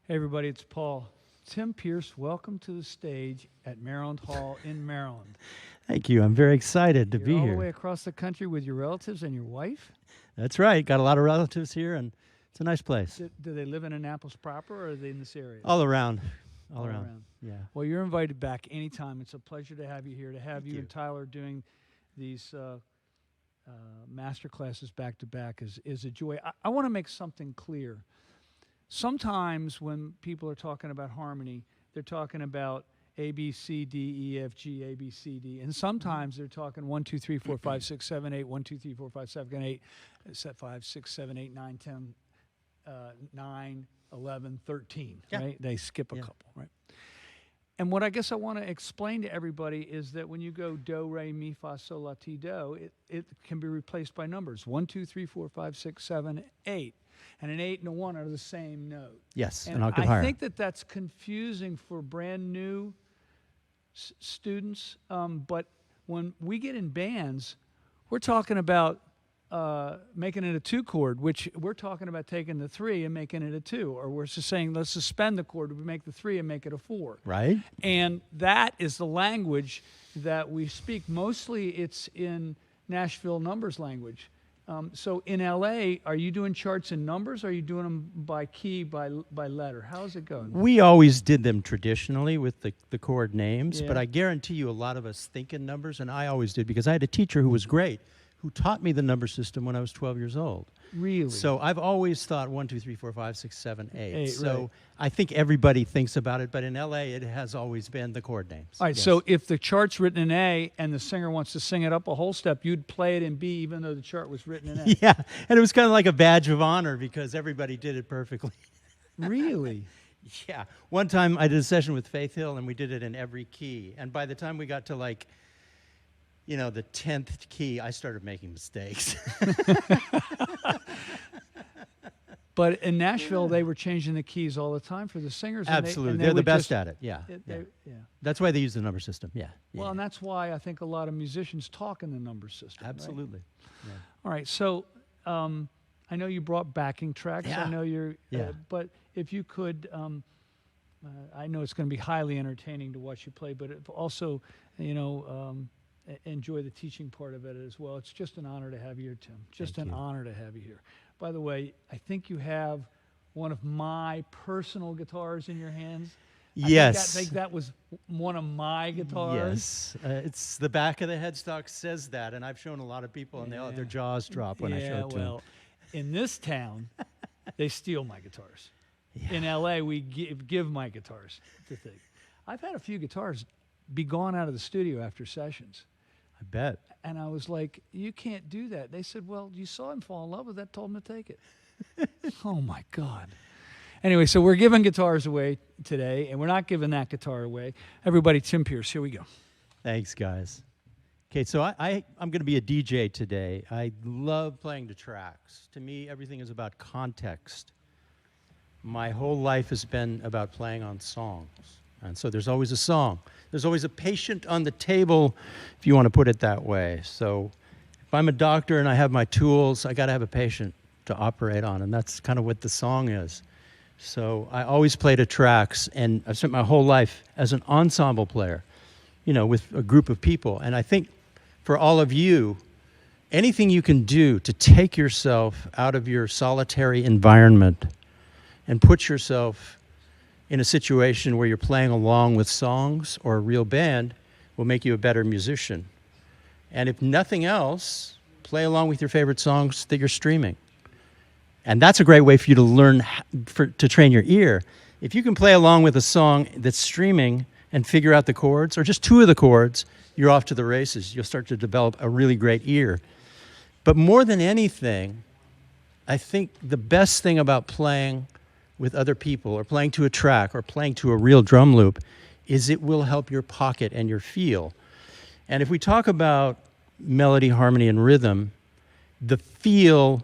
Hey everybody, it's Paul. Tim Pierce, welcome to the stage at Maryland Hall in Maryland. Thank you. I'm very excited to You're be all here. the way across the country with your relatives and your wife? That's right. Got a lot of relatives here, and it's a nice place. Do they live in Annapolis proper, or are they in this area? All around. All around. Yeah. Well, you're invited back anytime. It's a pleasure to have you here, to have Thank you. and Tyler doing these master classes back to back is a joy. I want to make something clear. Sometimes when people are talking about harmony, they're talking about A, B, C, D, E, F, G, A, B, C, D. And sometimes they're talking 1, 2, 3, 4, 5, 6, 7, 8, 1, 2, 3, 4, 5, 7, 8, 5, 6, 7, 8, 9, 10, 9, 11, 13, Yeah. right? They skip a Yeah. couple, right? And what I guess I want to explain to everybody is that when you go do, re, mi, fa, sol, la, ti, do, it can be replaced by numbers. 1, 2, 3, 4, 5, 6, 7, 8. And an 8 and a 1 are the same note. Yes, And an octave I higher. think that's confusing for brand new students. But when we get in bands, we're talking about making it a 2 chord, which we're talking about taking the 3 and making it a 2. Or we're just saying, let's suspend the chord, we make the 3 and make it a 4. Right? And that is the language that we speak. Mostly it's in Nashville numbers language. So in LA, are you doing charts in numbers, or are you doing them by key, by letter? How's it going? We always did them traditionally with the chord names, but Yeah. I guarantee you a lot of us think in numbers, and I always did because I had a teacher who was great, who taught me the number system when I was 12 years old. Really? So I've always thought 1, 2, 3, 4, 5, 6, 7, 8. Eight, So right. I think everybody thinks about it, but in LA it has always been the chord names. All right, Yes. so if the chart's written in A and the singer wants to sing it up a whole step, you'd play it in B even though the chart was written in A. Yeah, and it was kind of like a badge of honor because everybody did it perfectly. Really? Yeah. One time I did a session with Faith Hill, and we did it in every key. And by the time we got to the 10th key, I started making mistakes. But in Nashville, they were changing the keys all the time for the singers. Absolutely. They're the best at it. Yeah. Yeah. Yeah. That's why they use the number system. Yeah. Well, yeah. and that's why I think a lot of musicians talk in the number system. right? Absolutely. Yeah. All right, so I know you brought backing tracks. Yeah. I know you're, Yeah. but if you could, I know it's going to be highly entertaining to watch you play, but if also, enjoy the teaching part of it as well. It's just an honor to have you here, Tim. Just Thank an you. honor to have you here. By the way, I think you have one of my personal guitars in your hands. Yes. I think that was one of my guitars. Yes. It's the back of the headstock says that, and I've shown a lot of people, and their jaws drop when I show it to them. In this town, they steal my guitars. Yeah. In LA, we give my guitars to things. I've had a few guitars be gone out of the studio after sessions. I bet. And I was like, you can't do that. They said, well, you saw him fall in love with that, told him to take it. Oh, my God. Anyway, so we're giving guitars away today, and we're not giving that guitar away. Everybody, Tim Pierce, here we go. Thanks, guys. Okay, so I'm going to be a DJ today. I love playing to tracks. To me, everything is about context. My whole life has been about playing on songs. And so there's always a song. There's always a patient on the table, if you want to put it that way. So if I'm a doctor and I have my tools, I got to have a patient to operate on, and that's kind of what the song is. So I always play to tracks, and I've spent my whole life as an ensemble player, with a group of people. And I think for all of you, anything you can do to take yourself out of your solitary environment and put yourself in a situation where you're playing along with songs or a real band will make you a better musician. And if nothing else, play along with your favorite songs that you're streaming. And that's a great way for you to learn to train your ear. If you can play along with a song that's streaming and figure out the chords, or just 2 of the chords, you're off to the races. You'll start to develop a really great ear. But more than anything, I think the best thing about playing with other people, or playing to a track, or playing to a real drum loop, is it will help your pocket and your feel. And if we talk about melody, harmony, and rhythm, the feel,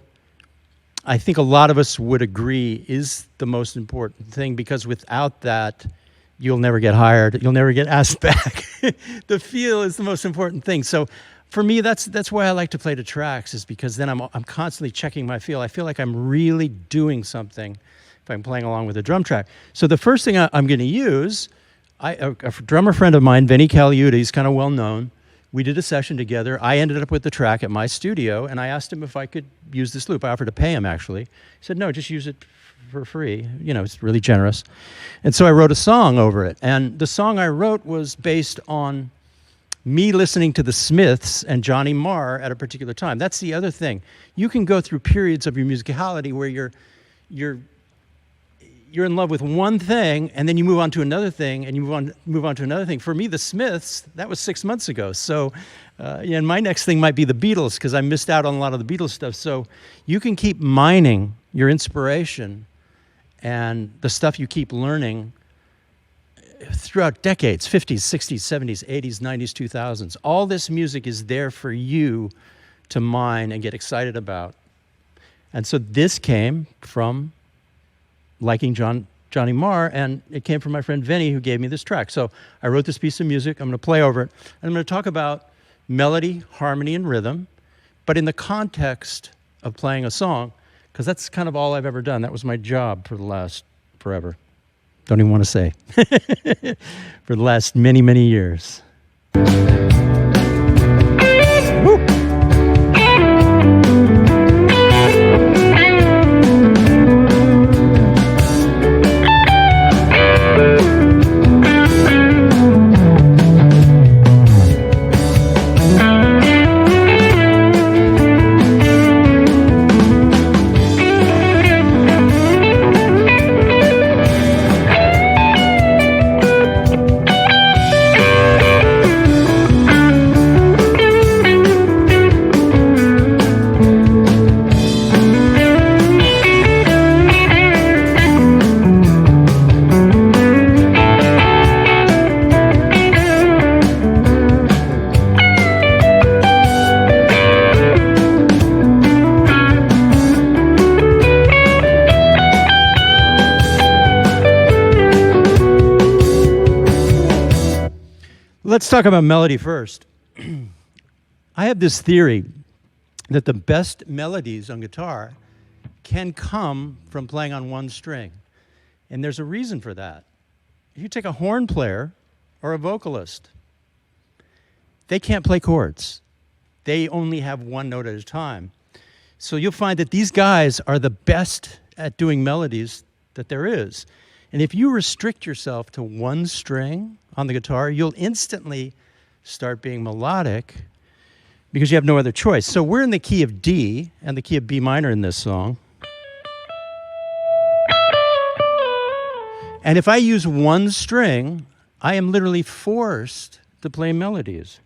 I think a lot of us would agree, is the most important thing, because without that, you'll never get hired, you'll never get asked back. The feel is the most important thing. So for me, that's why I like to play to tracks, is because then I'm constantly checking my feel. I feel like I'm really doing something if I'm playing along with a drum track. So the first thing I'm going to use, a drummer friend of mine, Vinny Caliuta, he's kind of well known. We did a session together. I ended up with the track at my studio, and I asked him if I could use this loop. I offered to pay him, actually. He said, no, just use it for free. You know, it's really generous. And so I wrote a song over it. And the song I wrote was based on me listening to the Smiths and Johnny Marr at a particular time. That's the other thing. You can go through periods of your musicality where you're in love with one thing, and then you move on to another thing, and you move on to another thing. For me, the Smiths, that was 6 months ago. So, yeah, and my next thing might be the Beatles, because I missed out on a lot of the Beatles stuff. So you can keep mining your inspiration and the stuff you keep learning throughout decades, 50s, 60s, 70s, 80s, 90s, 2000s. All this music is there for you to mine and get excited about. And so this came from liking Johnny Marr, and it came from my friend Vinny, who gave me this track. So I wrote this piece of music. I'm going to play over it. And I'm going to talk about melody, harmony, and rhythm, but in the context of playing a song, because that's kind of all I've ever done. That was my job for the last forever. Don't even want to say. For the last many, many years. Woo! Let's talk about melody first. I have this theory that the best melodies on guitar can come from playing on one string. And there's a reason for that. If you take a horn player or a vocalist, they can't play chords. They only have one note at a time. So you'll find that these guys are the best at doing melodies that there is. And if you restrict yourself to one string on the guitar, you'll instantly start being melodic because you have no other choice. So we're in the key of D and the key of B minor in this song. And if I use one string, I am literally forced to play melodies.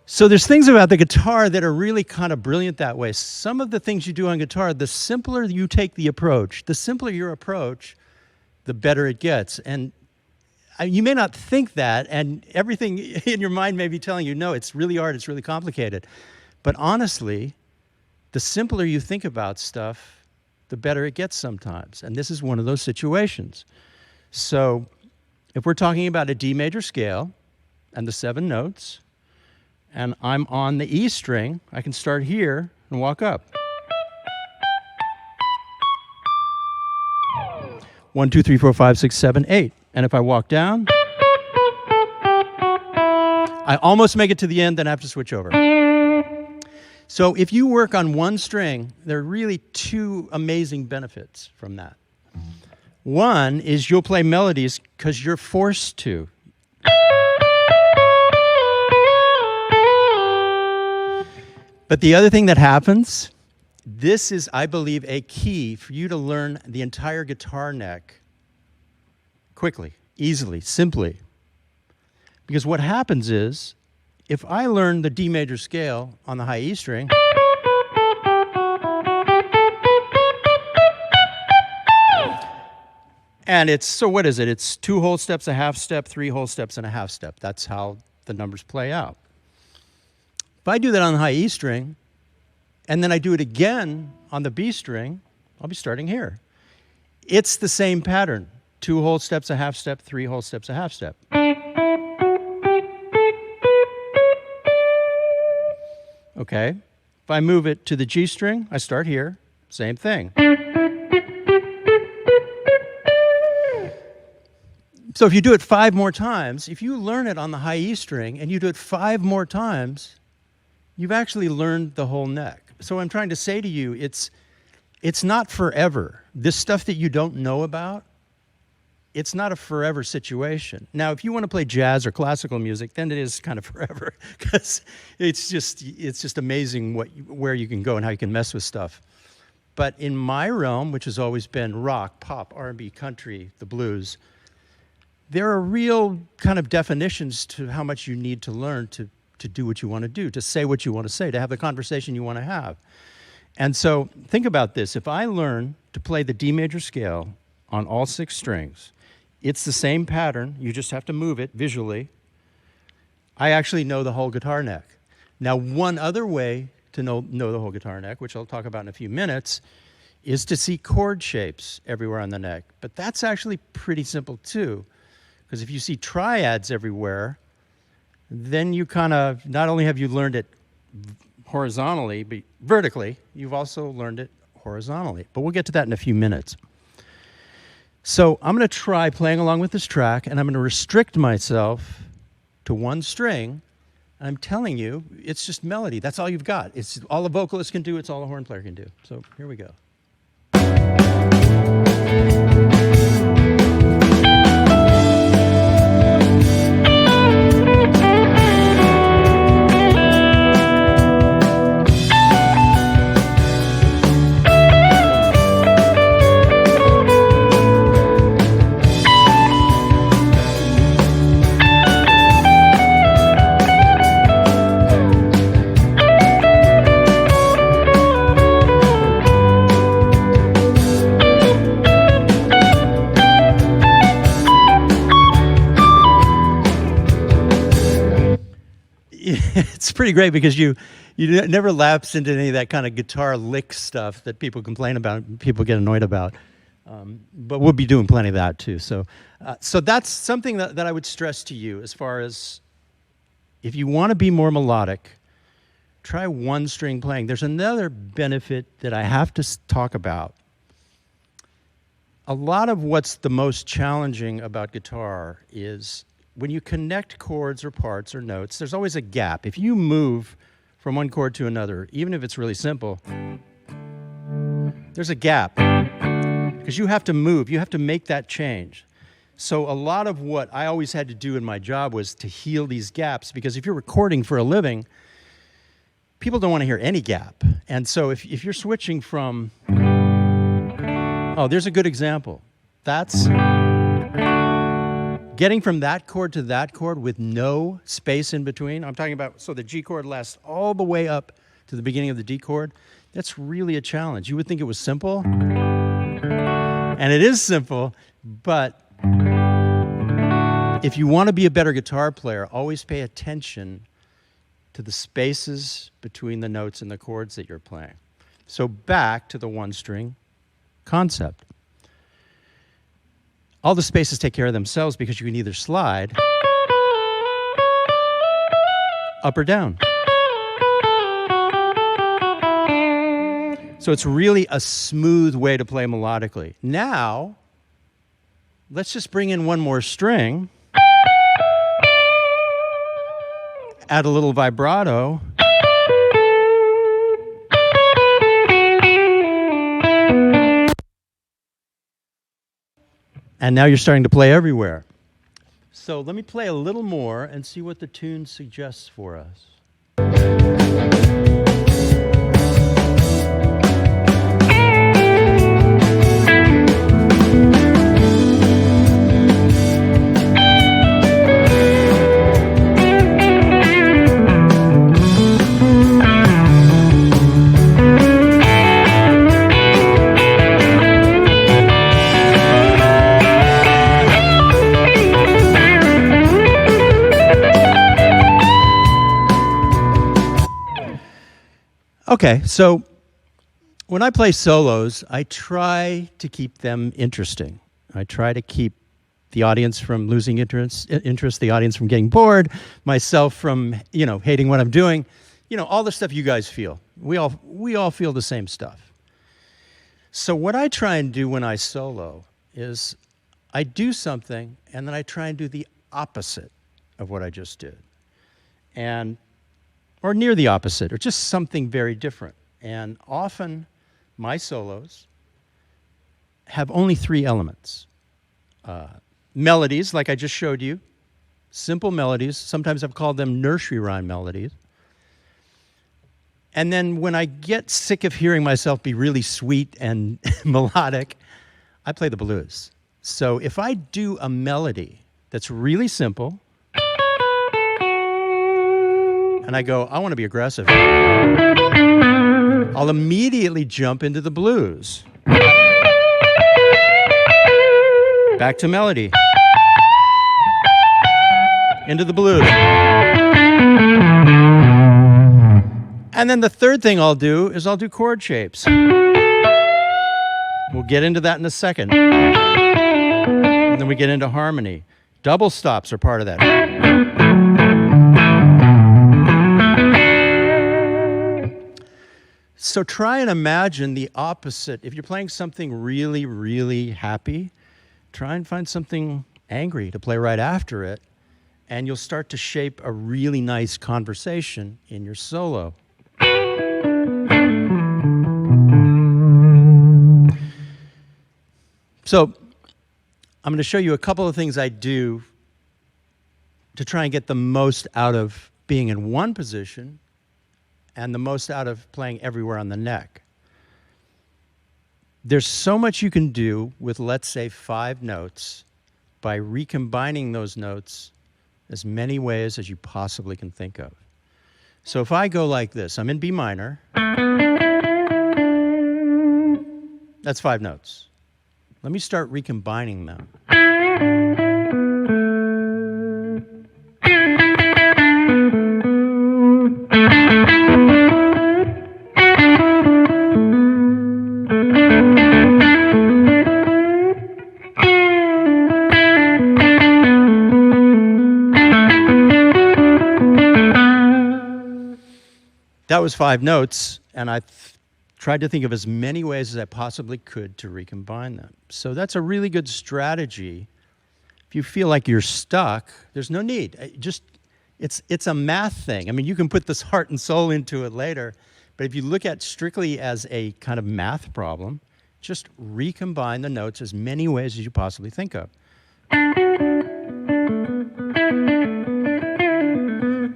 So there's things about the guitar that are really kind of brilliant that way. Some of the things you do on guitar, the simpler you take the approach, the simpler your approach, the better it gets. And you may not think that, and everything in your mind may be telling you, no, it's really hard, it's really complicated. But honestly, the simpler you think about stuff, the better it gets sometimes. And this is one of those situations. So if we're talking about a D major scale and the 7 notes, and I'm on the E string, I can start here and walk up. 1, 2, 3, 4, 5, 6, 7, 8. And if I walk down, I almost make it to the end, then I have to switch over. So if you work on one string, there are really 2 amazing benefits from that. One is you'll play melodies because you're forced to. But the other thing that happens, this is, I believe, a key for you to learn the entire guitar neck quickly, easily, simply. Because what happens is, if I learn the D major scale on the high E string, and it's, so what is it? It's 2 whole steps, a half step, 3 whole steps, and a half step. That's how the numbers play out. If I do that on the high E string, and then I do it again on the B string, I'll be starting here. It's the same pattern. 2 whole steps, a half step, 3 whole steps, a half step. okay? If I move it to the G string, I start here, same thing. So if you do it 5 more times, if you learn it on the high E string and you do it 5 more times, you've actually learned the whole neck. So I'm trying to say to you, it's not forever. This stuff that you don't know about, it's not a forever situation. Now, if you want to play jazz or classical music, then it is kind of forever, because it's just amazing where you can go and how you can mess with stuff. But in my realm, which has always been rock, pop, R&B, country, the blues, there are real kind of definitions to how much you need to learn to do what you want to do, to say what you want to say, to have the conversation you want to have. And so think about this. If I learn to play the D major scale on all 6 strings, it's the same pattern. You just have to move it visually. I actually know the whole guitar neck. Now, one other way to know the whole guitar neck, which I'll talk about in a few minutes, is to see chord shapes everywhere on the neck. But that's actually pretty simple too, because if you see triads everywhere, then you kind of, not only have you learned it horizontally, but vertically, you've also learned it horizontally. But we'll get to that in a few minutes. So I'm going to try playing along with this track, and I'm going to restrict myself to 1 string. And I'm telling you, it's just melody. That's all you've got. It's all the vocalist can do. It's all the horn player can do. So here we go. It's pretty great because you never lapse into any of that kind of guitar lick stuff that people complain about, people get annoyed about. But we'll be doing plenty of that too. So that's something that I would stress to you as far as if you want to be more melodic, try 1 string playing. There's another benefit that I have to talk about. A lot of what's the most challenging about guitar is when you connect chords or parts or notes, there's always a gap. If you move from one chord to another, even if it's really simple, there's a gap because you have to move. You have to make that change. So a lot of what I always had to do in my job was to heal these gaps, because if you're recording for a living, people don't want to hear any gap. And so if you're switching from, oh, there's a good example. That's getting from that chord to that chord with no space in between. I'm talking about, so the G chord lasts all the way up to the beginning of the D chord. That's really a challenge. You would think it was simple, and it is simple, but if you want to be a better guitar player, always pay attention to the spaces between the notes and the chords that you're playing. So back to the 1 string concept. All the spaces take care of themselves because you can either slide up or down. So it's really a smooth way to play melodically. Now, let's just bring in 1 more string, add a little vibrato, and now you're starting to play everywhere. So let me play a little more and see what the tune suggests for us. Okay, so when I play solos, I try to keep them interesting. I try to keep the audience from losing interest, the audience from getting bored, myself from, hating what I'm doing. all the stuff you guys feel. We all feel the same stuff. So what I try and do when I solo is I do something, and then I try and do the opposite of what I just did. Or near the opposite, or just something very different. And often, my solos have only 3 elements. Melodies, like I just showed you, simple melodies. Sometimes I've called them nursery rhyme melodies. And then when I get sick of hearing myself be really sweet and melodic, I play the blues. So if I do a melody that's really simple, and I go, I want to be aggressive, I'll immediately jump into the blues. Back to melody. Into the blues. And then the third thing I'll do is I'll do chord shapes. We'll get into that in a second. And then we get into harmony. Double stops are part of that. So try and imagine the opposite. If you're playing something really, really happy, try and find something angry to play right after it, and you'll start to shape a really nice conversation in your solo. So I'm going to show you a couple of things I do to try and get the most out of being in one position and the most out of playing everywhere on the neck. There's so much you can do with, let's say, 5 notes by recombining those notes as many ways as you possibly can think of. So if I go like this, I'm in B minor. That's 5 notes. Let me start recombining them. That was 5 notes, and I tried to think of as many ways as I possibly could to recombine them. So that's a really good strategy. If you feel like you're stuck, there's no need. It's a math thing. I mean, you can put this heart and soul into it later, but if you look at strictly as a kind of math problem, just recombine the notes as many ways as you possibly think of.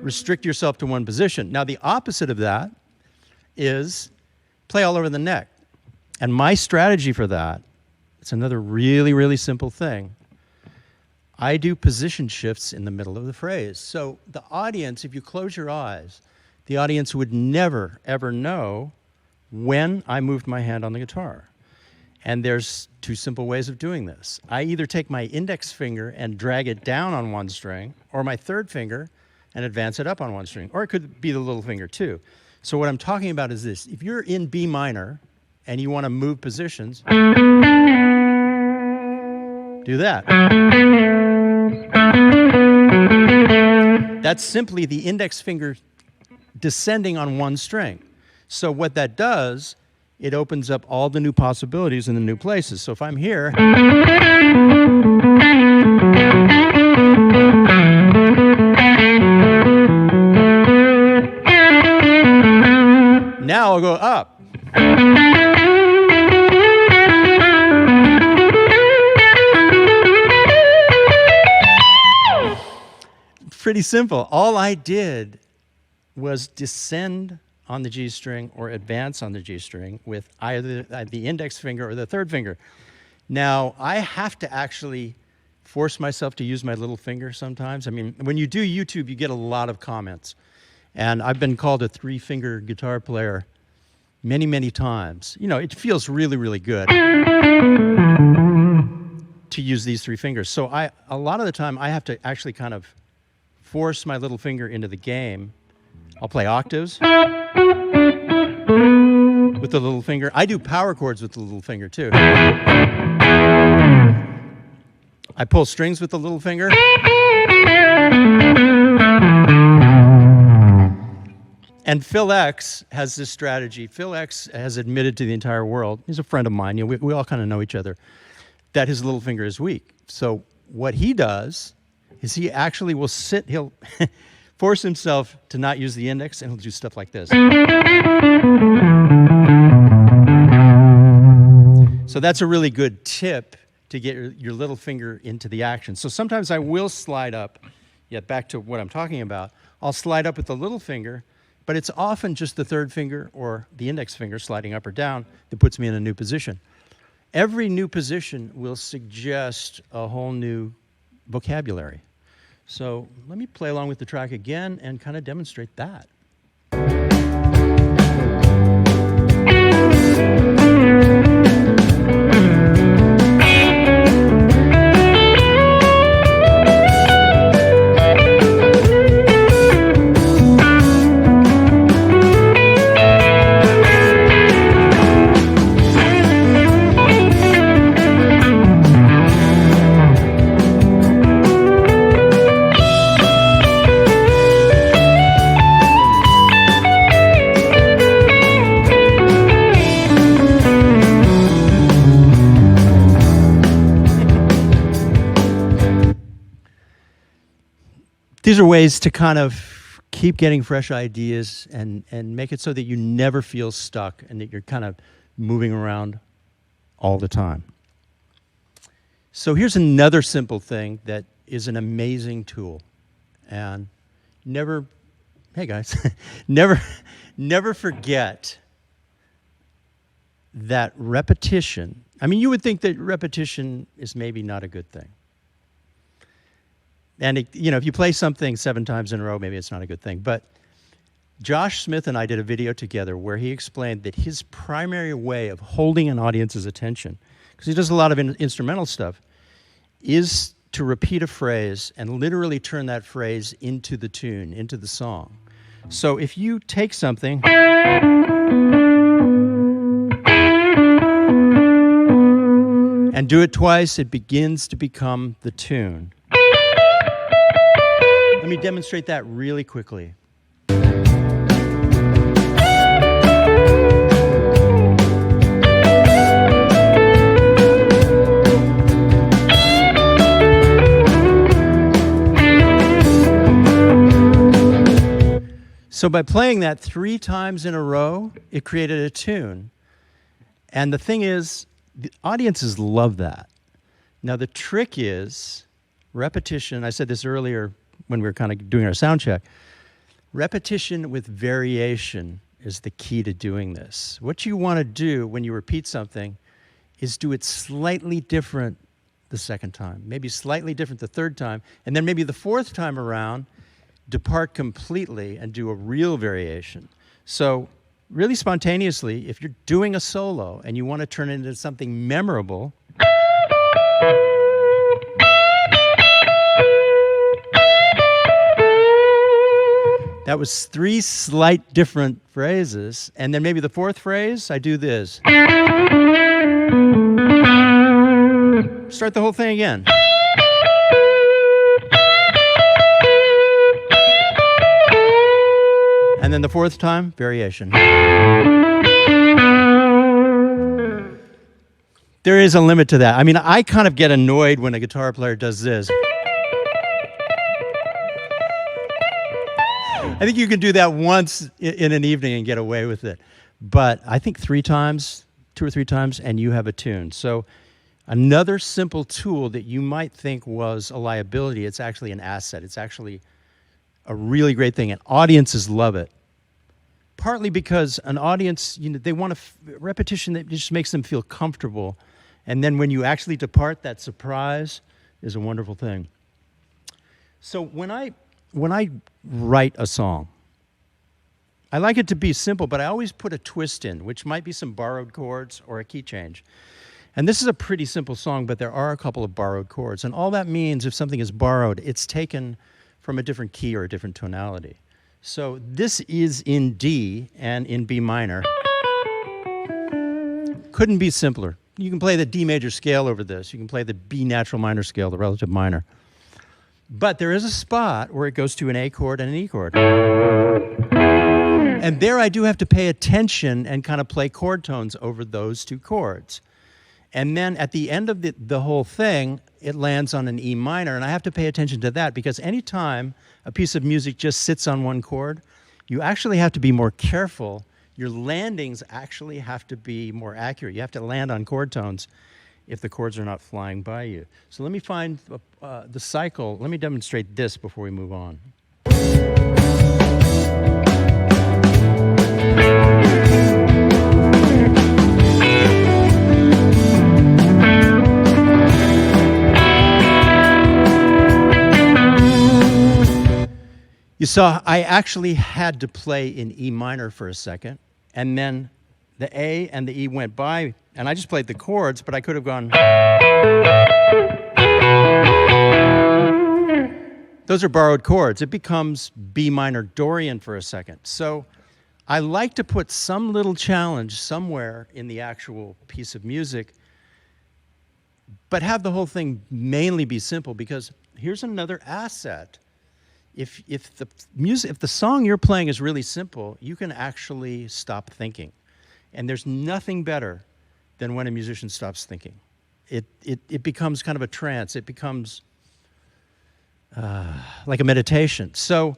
Restrict yourself to one position. Now, the opposite of that is play all over the neck. And my strategy for that, it's another really, really simple thing. I do position shifts in the middle of the phrase. So the audience, if you close your eyes, the audience would never, ever know when I moved my hand on the guitar. And there's 2 simple ways of doing this. I either take my index finger and drag it down on one string, or my 3rd finger and advance it up on one string. Or it could be the little finger too. So what I'm talking about is this. If you're in B minor and you want to move positions, do that. That's simply the index finger descending on one string. So what that does, it opens up all the new possibilities in the new places. So if I'm here, now I'll go up. Pretty simple. All I did was descend on the G string or advance on the G string with either the index finger or the 3rd finger. Now, I have to actually force myself to use my little finger sometimes. I mean, when you do YouTube, you get a lot of comments. And I've been called a 3-finger guitar player many, many times. You know, it feels really, really good to use these 3 fingers. So a lot of the time, I have to actually kind of force my little finger into the game. I'll play octaves with the little finger. I do power chords with the little finger, too. I pull strings with the little finger. And Phil X has this strategy. Phil X has admitted to the entire world, he's a friend of mine, we all kind of know each other, that his little finger is weak. So what he does is he actually will he'll force himself to not use the index, and he'll do stuff like this. So that's a really good tip to get your little finger into the action. So sometimes I will slide up, back to what I'm talking about, I'll slide up with the little finger, but it's often just the third finger or the index finger sliding up or down that puts me in a new position. Every new position will suggest a whole new vocabulary. So let me play along with the track again and kind of demonstrate that. These are ways to kind of keep getting fresh ideas and make it so that you never feel stuck and that you're kind of moving around all the time. So here's another simple thing that is an amazing tool. And hey guys, never forget that repetition. I mean, you would think that repetition is maybe not a good thing. And if you play something 7 times in a row, maybe it's not a good thing. But Josh Smith and I did a video together where he explained that his primary way of holding an audience's attention, because he does a lot of instrumental stuff, is to repeat a phrase and literally turn that phrase into the tune, into the song. So if you take something and do it twice, it begins to become the tune. Let me demonstrate that really quickly. So by playing that 3 times in a row, it created a tune. And the thing is, the audiences love that. Now the trick is repetition. I said this earlier when we were kind of doing our sound check. Repetition with variation is the key to doing this. What you want to do when you repeat something is do it slightly different the second time, maybe slightly different the third time, and then maybe the 4th time around, depart completely and do a real variation. So really spontaneously, if you're doing a solo and you want to turn it into something memorable, that was 3 slight different phrases, and then maybe the 4th phrase, I do this. Start the whole thing again. And then the 4th time, variation. There is a limit to that. I mean, I kind of get annoyed when a guitar player does this. I think you can do that once in an evening and get away with it. But I think 3 times, 2 or 3 times, and you have a tune. So another simple tool that you might think was a liability, it's actually an asset. It's actually a really great thing, and audiences love it. Partly because an audience, they want repetition that just makes them feel comfortable. And then when you actually depart, that surprise is a wonderful thing. So when I write a song, I like it to be simple, but I always put a twist in, which might be some borrowed chords or a key change. And this is a pretty simple song, but there are a couple of borrowed chords. And all that means, if something is borrowed, it's taken from a different key or a different tonality. So this is in D and in B minor. Couldn't be simpler. You can play the D major scale over this. You can play the B natural minor scale, the relative minor. But there is a spot where it goes to an A chord and an E chord. And there I do have to pay attention and kind of play chord tones over those two chords. And then at the end of the whole thing, it lands on an E minor, and I have to pay attention to that because anytime a piece of music just sits on one chord, you actually have to be more careful. Your landings actually have to be more accurate. You have to land on chord tones if the chords are not flying by you. So let me find the cycle. Let me demonstrate this before we move on. You saw I actually had to play in E minor for a second, and then the A and the E went by, and I just played the chords, but I could have gone. Those are borrowed chords. It becomes B minor Dorian for a second. So I like to put some little challenge somewhere in the actual piece of music, but have the whole thing mainly be simple, because here's another asset. If the song you're playing is really simple, you can actually stop thinking. And there's nothing better than when a musician stops thinking. It becomes kind of a trance. It becomes like a meditation. So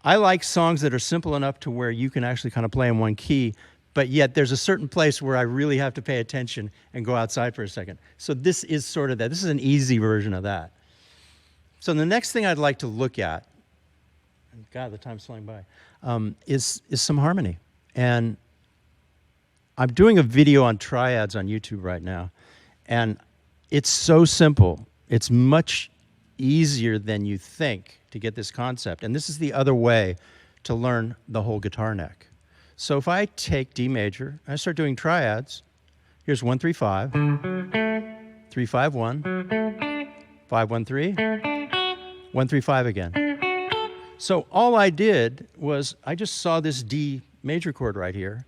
I like songs that are simple enough to where you can actually kind of play in one key, but yet there's a certain place where I really have to pay attention and go outside for a second. So this is sort of that. This is an easy version of that. So the next thing I'd like to look at, God, the time's flying by, is some harmony. And I'm doing a video on triads on YouTube right now, and it's so simple. It's much easier than you think to get this concept. And this is the other way to learn the whole guitar neck. So if I take D major, I start doing triads. Here's 1, 3, 5, 3, 5, 1, 5, 1, 3, 1, 3, 5 again. So all I did was I just saw this D major chord right here,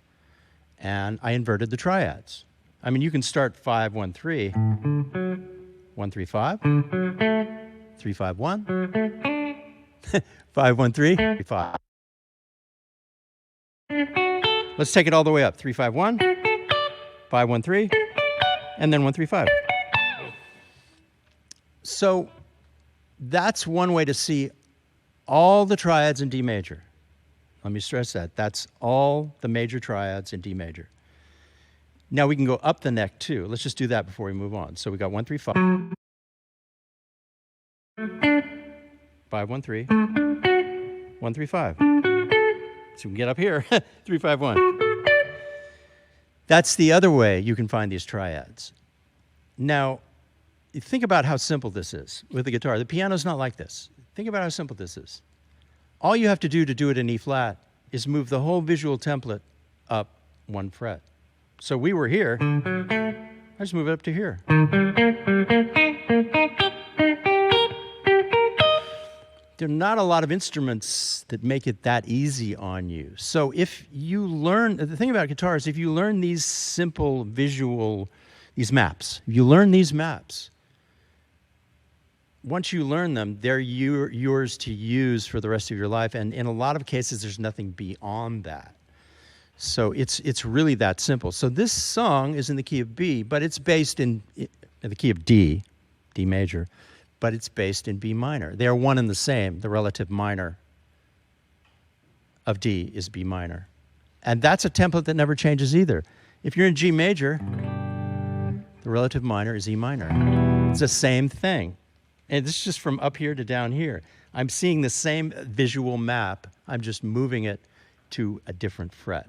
and I inverted the triads. I mean, you can start 5, 1, 3, 1, 3, 5, 3, 5, 1, 5, 1, 3, 3, 5. Let's take it all the way up. 3, 5, 1, 5, 1, 3, and then 1, 3, 5. So that's one way to see all the triads in D major. Let me stress that. That's all the major triads in D major. Now we can go up the neck too. Let's just do that before we move on. So we got 1, 3, 5. 5, 1, 3. 1, 3, 5. So we can get up here. 3, 5, 1. That's the other way you can find these triads. Now, think about how simple this is with the guitar. The piano's not like this. Think about how simple this is. All you have to do it in E flat is move the whole visual template up 1 fret. So we were here. I just move it up to here. There are not a lot of instruments that make it that easy on you. So if you learn, the thing about guitar is if you learn these simple visual, these maps, if you learn these maps, once you learn them, they're yours to use for the rest of your life. And in a lot of cases, there's nothing beyond that. So it's really that simple. So this song is in the key of B, but it's based in the key of D, D major, but it's based in B minor. They are one and the same. The relative minor of D is B minor. And that's a template that never changes either. If you're in G major, the relative minor is E minor. It's the same thing. And this is just from up here to down here. I'm seeing the same visual map. I'm just moving it to a different fret.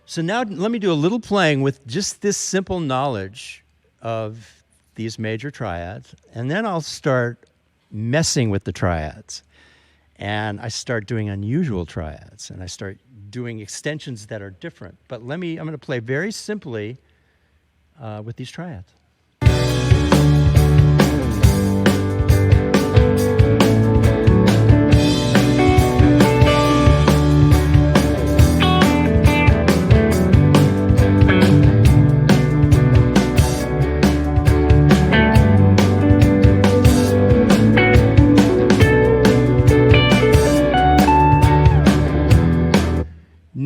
So now let me do a little playing with just this simple knowledge of these major triads, and then I'll start messing with the triads. And I start doing unusual triads, and I start doing extensions that are different. But I'm going to play very simply with these triads.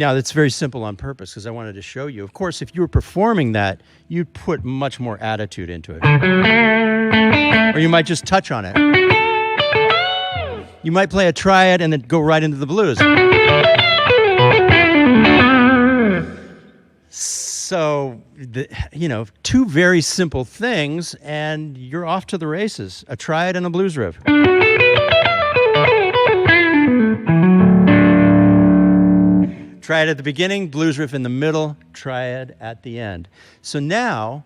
Now, that's very simple on purpose because I wanted to show you. Of course, if you were performing that, you'd put much more attitude into it. Or you might just touch on it. You might play a triad and then go right into the blues. So, two very simple things, and you're off to the races. A triad and a blues riff. Triad at the beginning, blues riff in the middle, triad at the end. So now,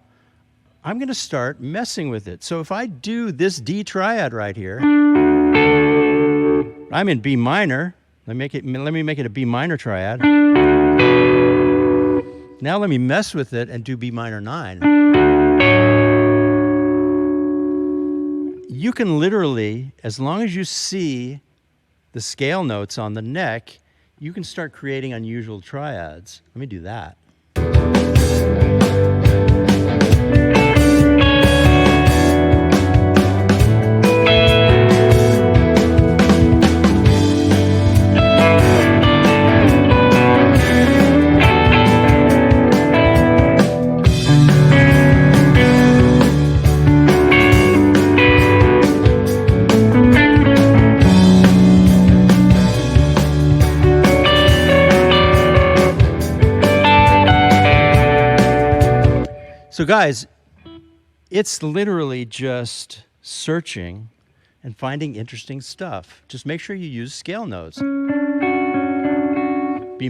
I'm going to start messing with it. So if I do this D triad right here, I'm in B minor. Let me make it a B minor triad. Now let me mess with it and do B minor 9. You can literally, as long as you see the scale notes on the neck, you can start creating unusual triads. Let me do that. So guys, it's literally just searching and finding interesting stuff. Just make sure you use scale notes. B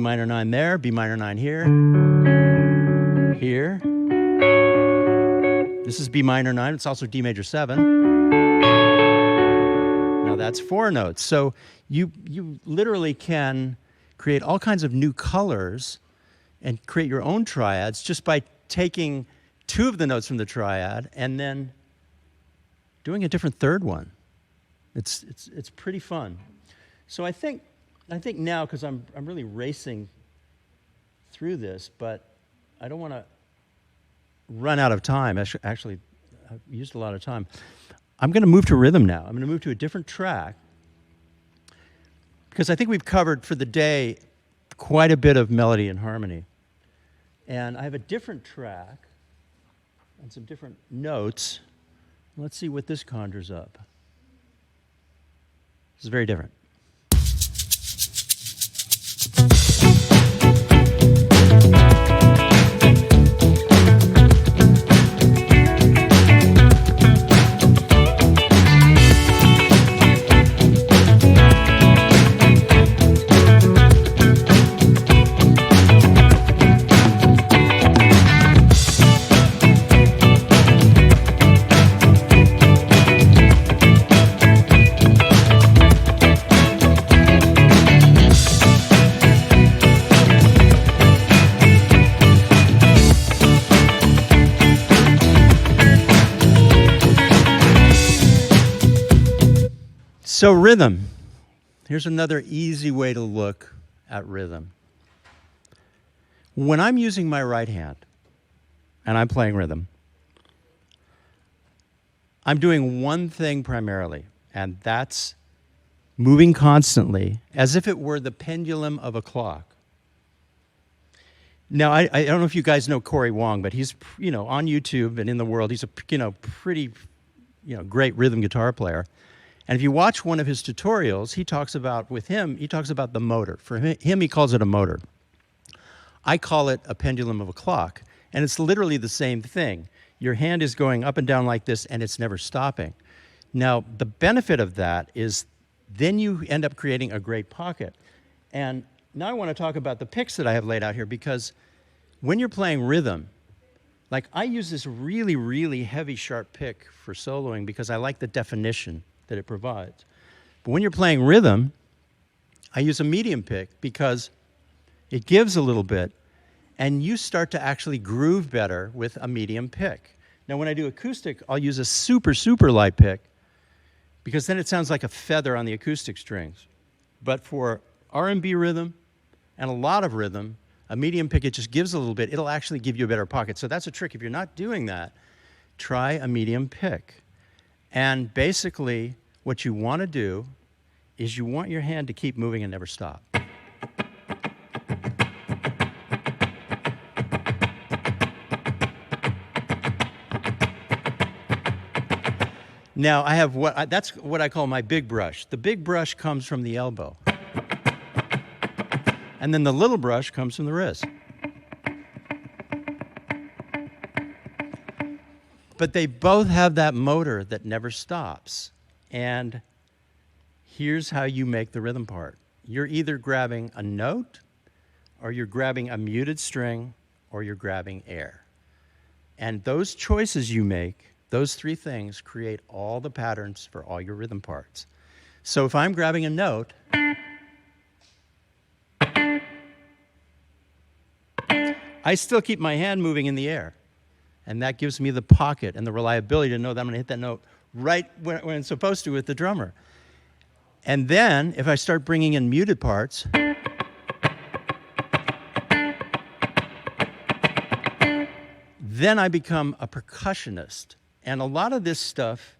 minor 9 there, B minor 9 here, here. This is B minor 9, it's also D major 7. Now that's 4 notes. So you literally can create all kinds of new colors and create your own triads just by taking 2 of the notes from the triad and then doing a different third one. It's pretty fun. So I think now, because I'm really racing through this, but I don't want to run out of time. Actually, I've used a lot of time. I'm going to move to rhythm now. I'm going to move to a different track because I think we've covered for the day quite a bit of melody and harmony. And I have a different track and some different notes. Let's see what this conjures up. This is very different. So rhythm. Here's another easy way to look at rhythm. When I'm using my right hand and I'm playing rhythm, I'm doing one thing primarily, and that's moving constantly as if it were the pendulum of a clock. Now, I don't know if you guys know Corey Wong, but he's on YouTube and in the world, he's a pretty great rhythm guitar player. And if you watch one of his tutorials, he talks about the motor. For him, he calls it a motor. I call it a pendulum of a clock. And it's literally the same thing. Your hand is going up and down like this, and it's never stopping. Now, the benefit of that is then you end up creating a great pocket. And now I want to talk about the picks that I have laid out here, because when you're playing rhythm, like I use this really, really heavy, sharp pick for soloing because I like the definition that it provides. But when you're playing rhythm, I use a medium pick because it gives a little bit, and you start to actually groove better with a medium pick. Now, when I do acoustic, I'll use a super, super light pick because then it sounds like a feather on the acoustic strings. But for R&B rhythm and a lot of rhythm, a medium pick, it just gives a little bit. It'll actually give you a better pocket. So that's a trick. If you're not doing that, try a medium pick. And basically, what you want to do is you want your hand to keep moving and never stop. Now I have that's what I call my big brush. The big brush comes from the elbow. And then the little brush comes from the wrist. But they both have that motor that never stops. And here's how you make the rhythm part. You're either grabbing a note, or you're grabbing a muted string, or you're grabbing air. And those choices you make, those three things, create all the patterns for all your rhythm parts. So if I'm grabbing a note, I still keep my hand moving in the air. And that gives me the pocket and the reliability to know that I'm going to hit that note right when it's supposed to with the drummer. And then, if I start bringing in muted parts, then I become a percussionist. And a lot of this stuff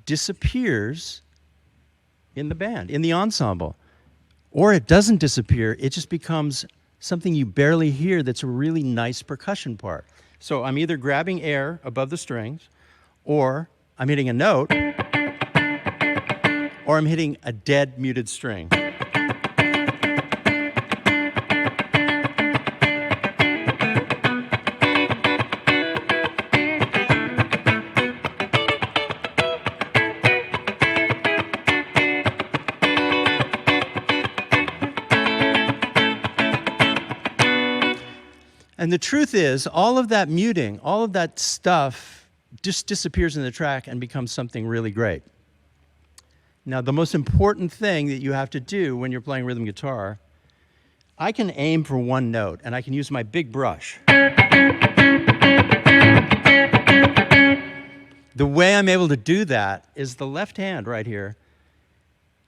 disappears in the band, in the ensemble. Or it doesn't disappear, it just becomes something you barely hear that's a really nice percussion part. So I'm either grabbing air above the strings, or I'm hitting a note, or I'm hitting a dead muted string. And the truth is, all of that muting, all of that stuff just disappears in the track and becomes something really great. Now, the most important thing that you have to do when you're playing rhythm guitar, I can aim for one note, and I can use my big brush. The way I'm able to do that is the left hand right here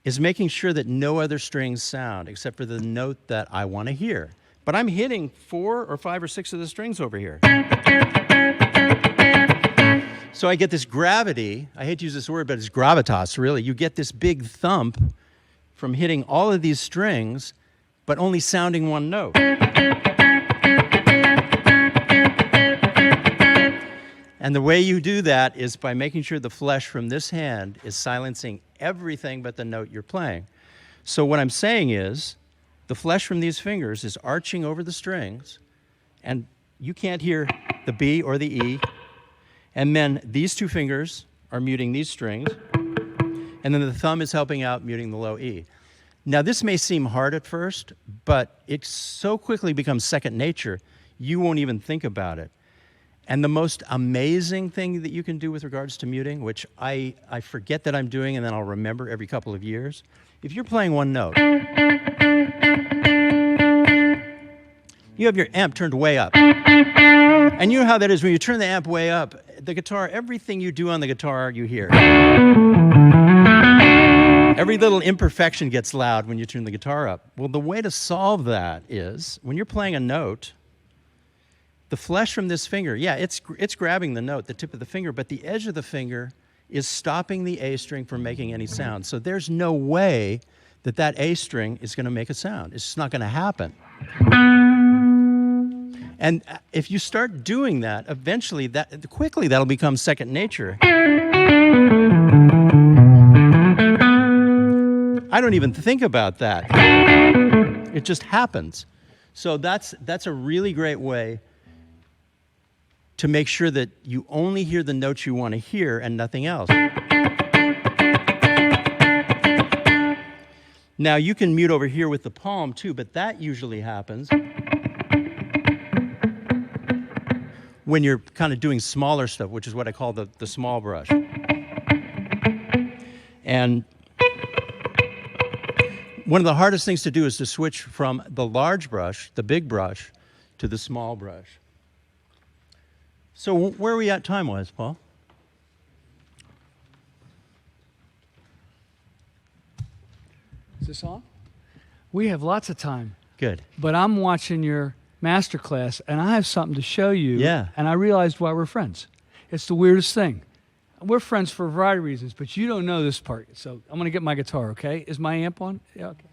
is making sure that no other strings sound except for the note that I want to hear. But I'm hitting 4 or 5 or 6 of the strings over here. So I get this gravity. I hate to use this word, but it's gravitas, really. You get this big thump from hitting all of these strings, but only sounding one note. And the way you do that is by making sure the flesh from this hand is silencing everything but the note you're playing. So what I'm saying is, the flesh from these fingers is arching over the strings, and you can't hear the B or the E. And then these two fingers are muting these strings, and then the thumb is helping out muting the low E. Now, this may seem hard at first, but it so quickly becomes second nature, you won't even think about it. And the most amazing thing that you can do with regards to muting, which I forget that I'm doing and then I'll remember every couple of years, if you're playing one note, you have your amp turned way up. And you know how that is when you turn the amp way up, the guitar, everything you do on the guitar, you hear. Every little imperfection gets loud when you turn the guitar up. Well, the way to solve that is, when you're playing a note, the flesh from this finger, yeah, it's grabbing the note, the tip of the finger, but the edge of the finger is stopping the A string from making any sound. So there's no way that that A string is going to make a sound. It's just not going to happen. And if you start doing that, eventually, quickly that'll become second nature. I don't even think about that. It just happens. So that's a really great way to make sure that you only hear the notes you want to hear and nothing else. Now, you can mute over here with the palm too, but that usually happens when you're kind of doing smaller stuff, which is what I call the small brush. And one of the hardest things to do is to switch from the large brush, the big brush, to the small brush. So where are we at time-wise, Paul? Is this on? We have lots of time. Good. But I'm watching your Masterclass, and I have something to show you. Yeah. And I realized why we're friends. It's the weirdest thing. We're friends for a variety of reasons, but you don't know this part. So I'm going to get my guitar, okay? Is my amp on? Yeah, okay.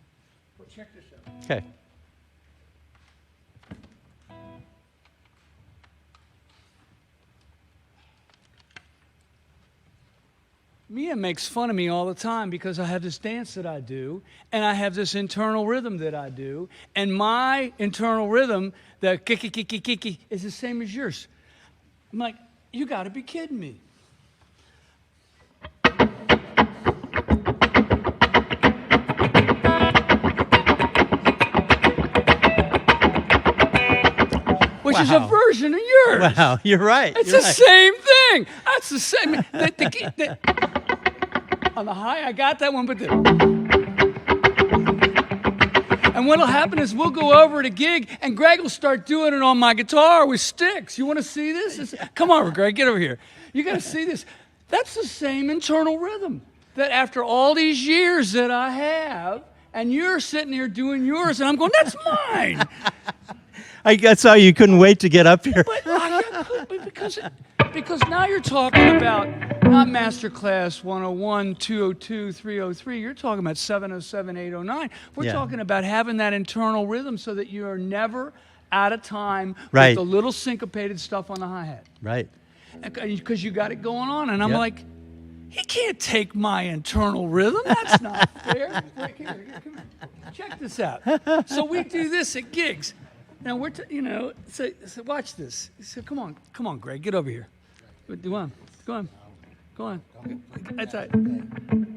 Well, check this out. Okay. Mia makes fun of me all the time because I have this dance that I do, and I have this internal rhythm that I do, and my internal rhythm, the kiki, is the same as yours. I'm like, you got to be kidding me. Which is a version of yours. Wow, you're right. It's you're the right. same thing. That's the same. On the high, I got that one, but and what'll happen is we'll go over to gig, and Greg will start doing it on my guitar with sticks. You want to see this? Come on, Greg, get over here. You got to see this. That's the same internal rhythm that after all these years that I have, and you're sitting here doing yours, and I'm going, that's mine. I saw you couldn't wait to get up here. Because now you're talking about not Masterclass 101, 202, 303. You're talking about 707, 809. We're talking about having that internal rhythm so that you are never out of time with the little syncopated stuff on the hi-hat. Right. Because you got it going on. And I'm like, he can't take my internal rhythm. That's not fair. Come here. Check this out. So we do this at gigs. Now we're, so watch this. So come on, Greg, get over here. Go on. That's right.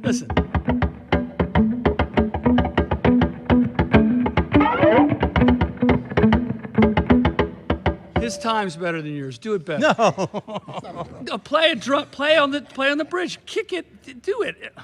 Listen. His time's better than yours. Do it better. No. Play a drum. Play on the bridge. Kick it. Do it.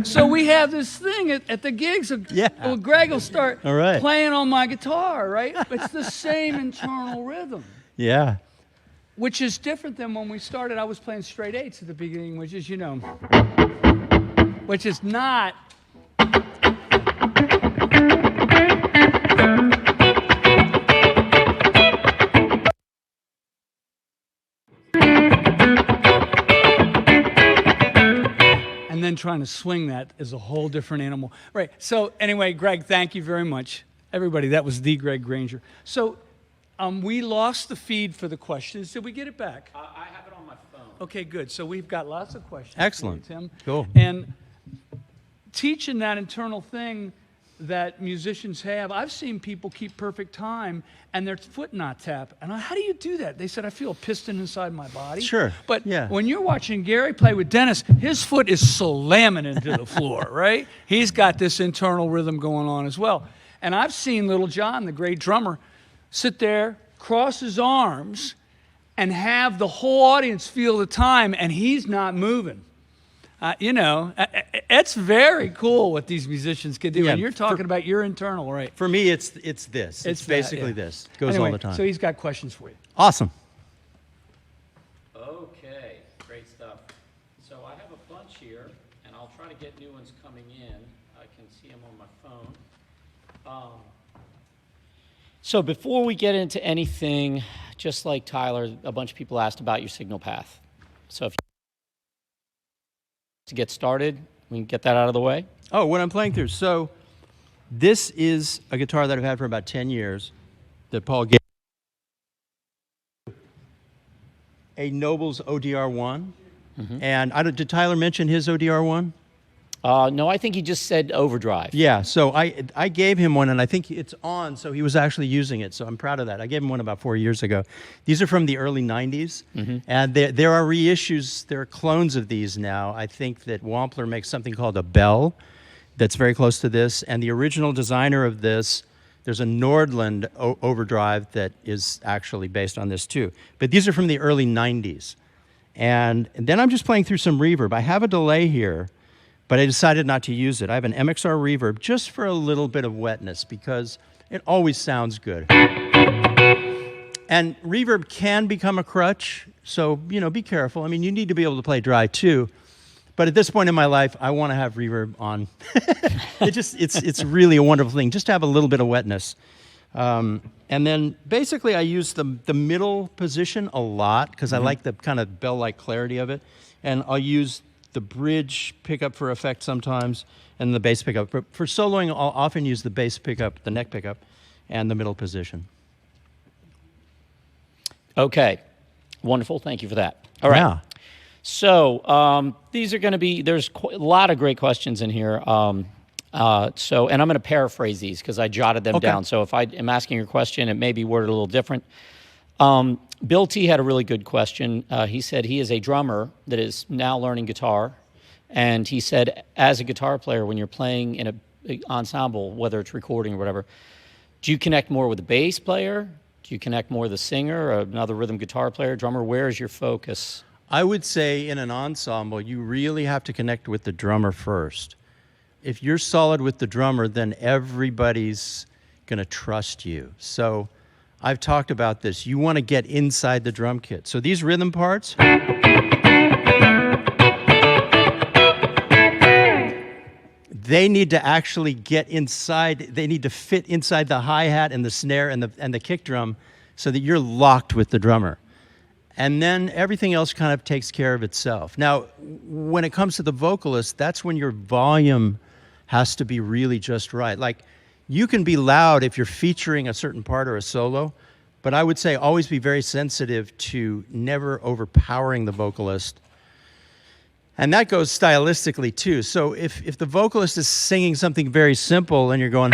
So we have this thing at the gigs. Well, Greg will start playing on my guitar, right? It's the same internal rhythm. Yeah. Which is different than when we started. I was playing straight eights at the beginning, which is, which is not. And then trying to swing that is a whole different animal. Right. So anyway, Greg, thank you very much. Everybody, that was the Greg Granger. So we lost the feed for the questions. Did we get it back? I have it on my phone. Okay, good. So we've got lots of questions. Excellent. For you, Tim. Cool. And teaching that internal thing that musicians have, I've seen people keep perfect time and their foot not tap. And how do you do that? They said, I feel a piston inside my body. Sure. But when you're watching Gary play with Dennis, his foot is slamming into the floor, right? He's got this internal rhythm going on as well. And I've seen Little John, the great drummer, sit there, cross his arms, and have the whole audience feel the time, and he's not moving. It's very cool what these musicians can do. Yeah, and you're talking about your internal, right? For me, it's this. It's basically this. Goes anyway, all the time. So he's got questions for you. Awesome. Okay, great stuff. So I have a bunch here, and I'll try to get new ones coming in. I can see them on my phone. So before we get into anything, just like Tyler, a bunch of people asked about your signal path. So if to get started, we can get that out of the way. Oh, what I'm playing through. So this is a guitar that I've had for about 10 years that Paul gave. A Noble's ODR1. Mm-hmm. And did Tyler mention his ODR1? No, I think he just said overdrive. Yeah, so I gave him one, and I think it's on, so he was actually using it, so I'm proud of that. I gave him one about 4 years ago. These are from the early 90s, and there are reissues, there are clones of these now. I think that Wampler makes something called a Bell that's very close to this, and the original designer of this, there's a Nordland overdrive that is actually based on this too. But these are from the early 90s. And then I'm just playing through some reverb. I have a delay here, but I decided not to use it. I have an MXR reverb just for a little bit of wetness because it always sounds good. And reverb can become a crutch, so be careful. I mean, you need to be able to play dry too. But at this point in my life, I want to have reverb on. It's really a wonderful thing, just to have a little bit of wetness. And then basically I use the middle position a lot because I like the kind of bell-like clarity of it. And I'll use the bridge pickup for effect sometimes and the bass pickup. But for soloing, I'll often use the bass pickup, the neck pickup, and the middle position. Okay. Wonderful. Thank you for that. All right. Yeah. So these are going to be, there's a lot of great questions in here. And I'm going to paraphrase these because I jotted them down. So if I am asking your question, it may be worded a little different. Bill T had a really good question. He said he is a drummer that is now learning guitar. And he said, as a guitar player, when you're playing in an ensemble, whether it's recording or whatever, do you connect more with the bass player? Do you connect more with the singer or another rhythm guitar player, drummer? Where is your focus? I would say in an ensemble, you really have to connect with the drummer first. If you're solid with the drummer, then everybody's going to trust you. So I've talked about this. You want to get inside the drum kit. So these rhythm parts, they need to actually get inside. They need to fit inside the hi-hat and the snare and the kick drum so that you're locked with the drummer. And then everything else kind of takes care of itself. Now, when it comes to the vocalist, that's when your volume has to be really just right. Like, you can be loud if you're featuring a certain part or a solo, but I would say always be very sensitive to never overpowering the vocalist. And that goes stylistically too. So if the vocalist is singing something very simple and you're going,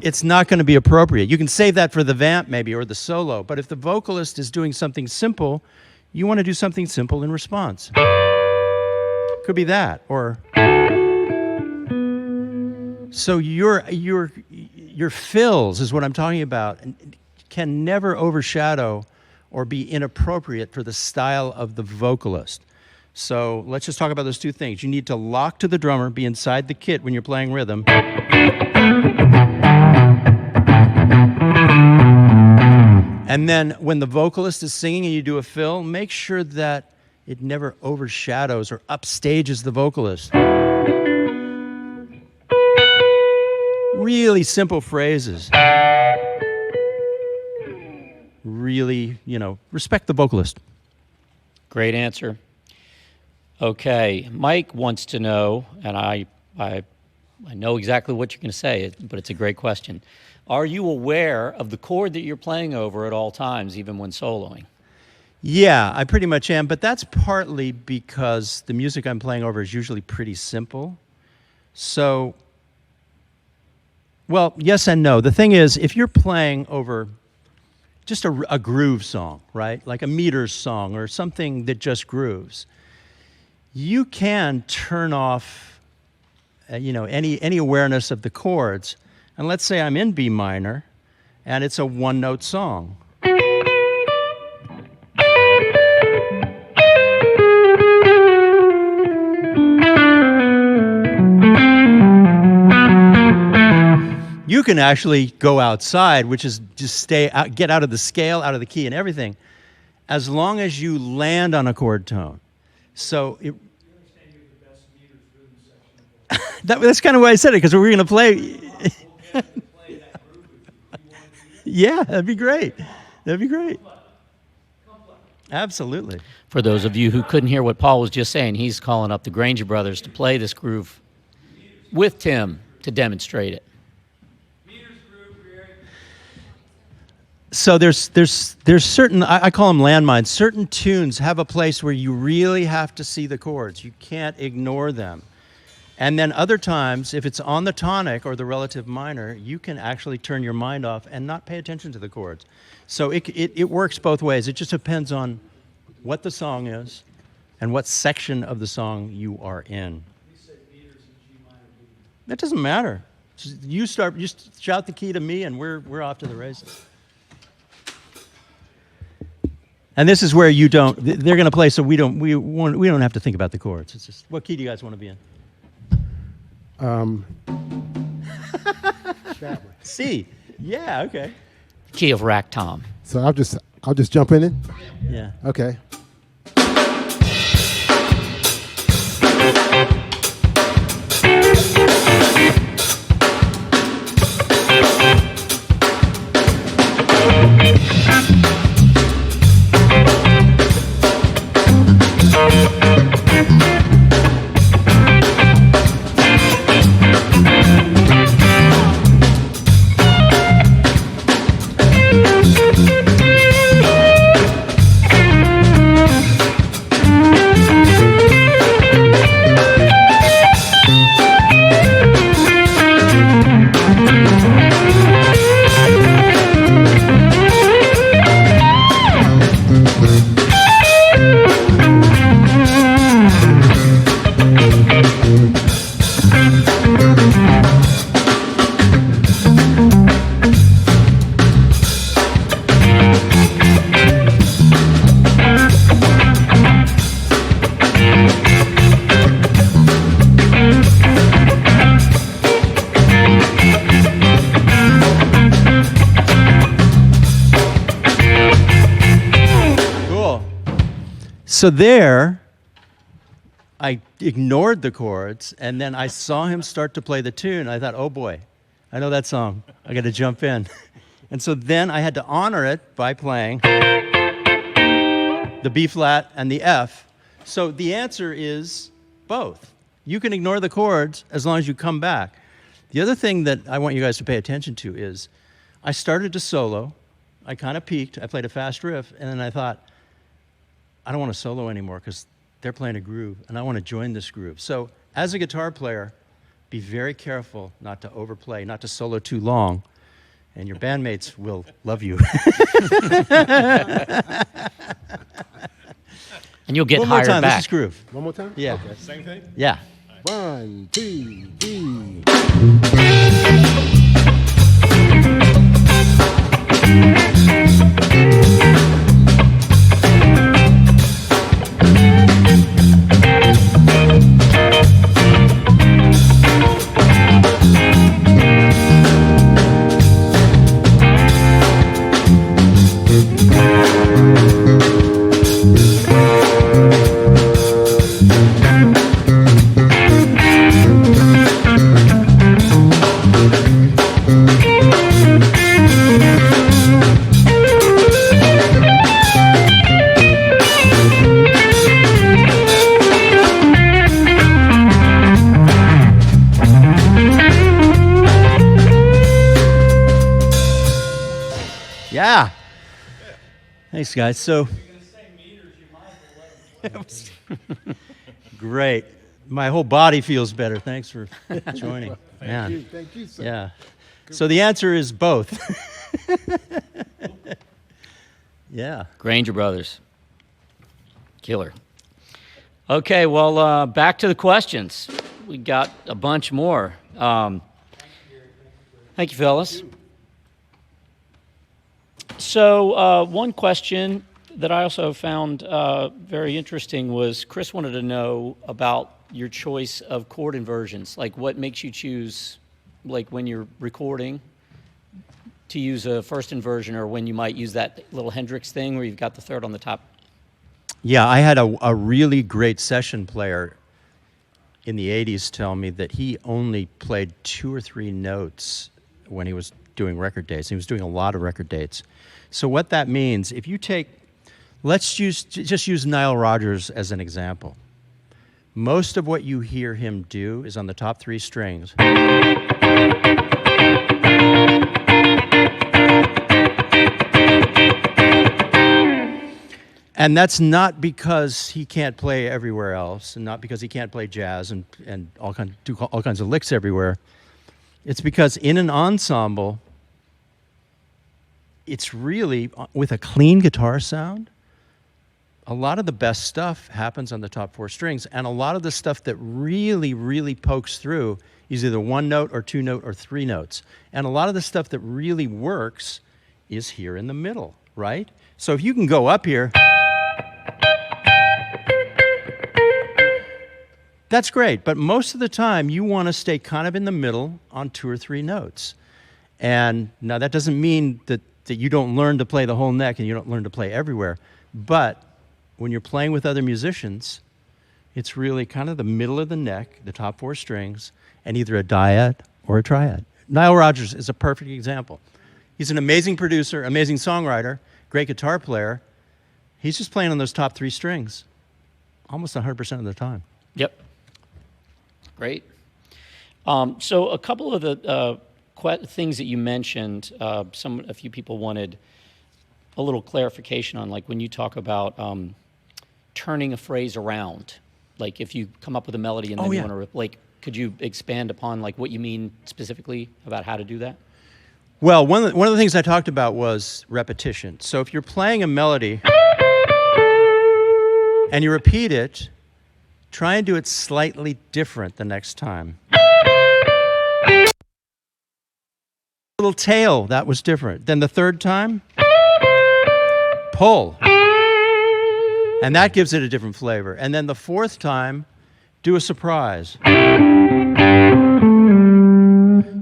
it's not going to be appropriate. You can save that for the vamp maybe or the solo, but if the vocalist is doing something simple, you want to do something simple in response. Could be that, or so your fills is what I'm talking about, can never overshadow or be inappropriate for the style of the vocalist. So let's just talk about those two things. You need to lock to the drummer, be inside the kit when you're playing rhythm. And then when the vocalist is singing and you do a fill, make sure that it never overshadows or upstages the vocalist. Really simple phrases. Really, respect the vocalist. Great answer. Okay, Mike wants to know, and I know exactly what you're going to say, but it's a great question. Are you aware of the chord that you're playing over at all times, even when soloing? Yeah, I pretty much am, but that's partly because the music I'm playing over is usually pretty simple. So, well, yes and no. The thing is, if you're playing over just a groove song, right? Like a meters song or something that just grooves, you can turn off, any awareness of the chords. And let's say I'm in B minor, and it's a one-note song. You can actually go outside, which is just get out of the scale, out of the key and everything, as long as you land on a chord tone. So that's kind of why I said it, because we're going to play. Yeah, that'd be great. That'd be great. Absolutely. For those of you who couldn't hear what Paul was just saying, he's calling up the Granger brothers to play this groove with Tim to demonstrate it. So there's certain, I call them landmines, certain tunes have a place where you really have to see the chords. You can't ignore them. And then other times, if it's on the tonic or the relative minor, you can actually turn your mind off and not pay attention to the chords. So it works both ways. It just depends on what the song is and what section of the song you are in. That doesn't matter. You shout the key to me and we're off to the races. And this is where they're going to play, so we don't have to think about the chords. It's just, what key do you guys want to be in? C. Yeah, okay. Key of rack tom. So I'll just jump in it? Yeah. Okay. So there, I ignored the chords, and then I saw him start to play the tune. I thought, oh boy, I know that song. I got to jump in. And so then I had to honor it by playing the B flat and the F. So the answer is both. You can ignore the chords as long as you come back. The other thing that I want you guys to pay attention to is I started to solo. I kind of peaked. I played a fast riff, and then I thought, I don't want to solo anymore because they're playing a groove, and I want to join this groove. So as a guitar player, be very careful not to overplay, not to solo too long, and your bandmates will love you. And you'll get One more hired time. back. This is groove. One more time? Yeah. Okay. Same thing? Yeah. 1, 2, 3. Yeah. Thanks, guys. So, it was great. My whole body feels better. Thanks for joining. Man. Thank you, sir. Yeah. So the answer is both. Yeah. Granger Brothers. Killer. Okay, well, back to the questions. We got a bunch more. Thank you, Phyllis. So one question that I also found very interesting was Chris wanted to know about your choice of chord inversions, like what makes you choose, like when you're recording, to use a first inversion, or when you might use that little Hendrix thing where you've got the third on the top. Yeah, I had a really great session player in the 80s tell me that he only played 2 or 3 notes when he was doing record dates. He was doing a lot of record dates. So what that means, if you take, just use Nile Rodgers as an example. Most of what you hear him do is on the top 3 strings. And that's not because he can't play everywhere else, and not because he can't play jazz and do all kinds of licks everywhere. It's because in an ensemble, it's really, with a clean guitar sound, a lot of the best stuff happens on the top 4 strings, and a lot of the stuff that really, really pokes through is either 1 note or 2 note or 3 notes. And a lot of the stuff that really works is here in the middle, right? So if you can go up here, that's great, but most of the time you want to stay kind of in the middle on 2 or 3 notes. And now that doesn't mean that you don't learn to play the whole neck and you don't learn to play everywhere, but when you're playing with other musicians, it's really kind of the middle of the neck, the top 4 strings, and either a dyad or a triad. Nile Rodgers is a perfect example. He's an amazing producer, amazing songwriter, great guitar player. He's just playing on those top 3 strings almost 100% of the time. Yep. Great. So a couple of the things that you mentioned, a few people wanted a little clarification on, like when you talk about turning a phrase around, like if you come up with a melody and then you want to, like, could you expand upon like what you mean specifically about how to do that? Well, one of the things I talked about was repetition. So if you're playing a melody and you repeat it, try and do it slightly different the next time. Little tail, that was different. Then the third time, pull. And that gives it a different flavor. And then the fourth time, do a surprise.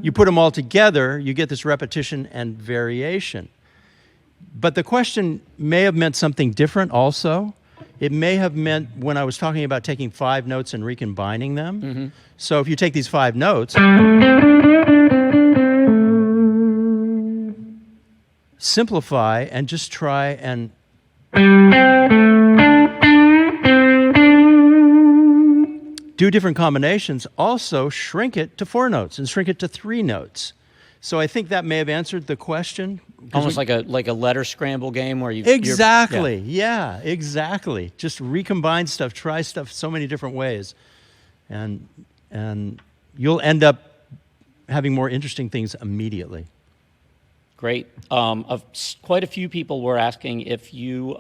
You put them all together, you get this repetition and variation. But the question may have meant something different also. it may have meant when I was talking about taking 5 notes and recombining them. So if you take these 5 notes, simplify and just try and do different combinations. Also shrink it to 4 notes and shrink it to 3 notes. So I think that may have answered the question. Almost like a letter scramble game where you Exactly. Yeah, exactly. Just recombine stuff, try stuff so many different ways, and you'll end up having more interesting things immediately. Great. Quite a few people were asking if you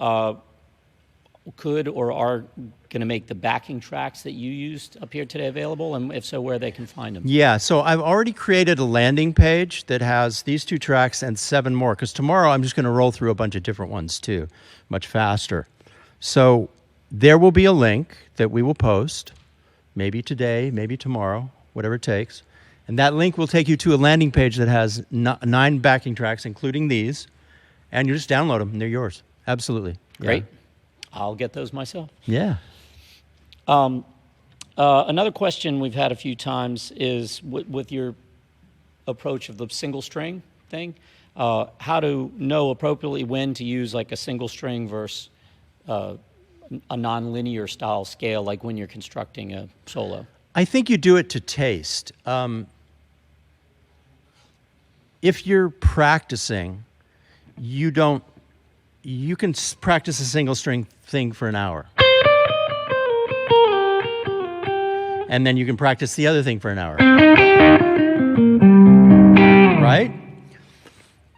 could or are going to make the backing tracks that you used up here today available, and if so, where they can find them. Yeah, so I've already created a landing page that has these 2 tracks and 7 more, because tomorrow I'm just going to roll through a bunch of different ones too, much faster. So there will be a link that we will post, maybe today, maybe tomorrow, whatever it takes. And that link will take you to a landing page that has 9 backing tracks, including these, and you just download them, and they're yours. Absolutely. Great. I'll get those myself. Yeah. Another question we've had a few times is with your approach of the single string thing, how to know appropriately when to use like a single string versus a nonlinear style scale, like when you're constructing a solo. I think you do it to taste. If you're practicing, you can practice a single string thing for an hour. And then you can practice the other thing for an hour. Right?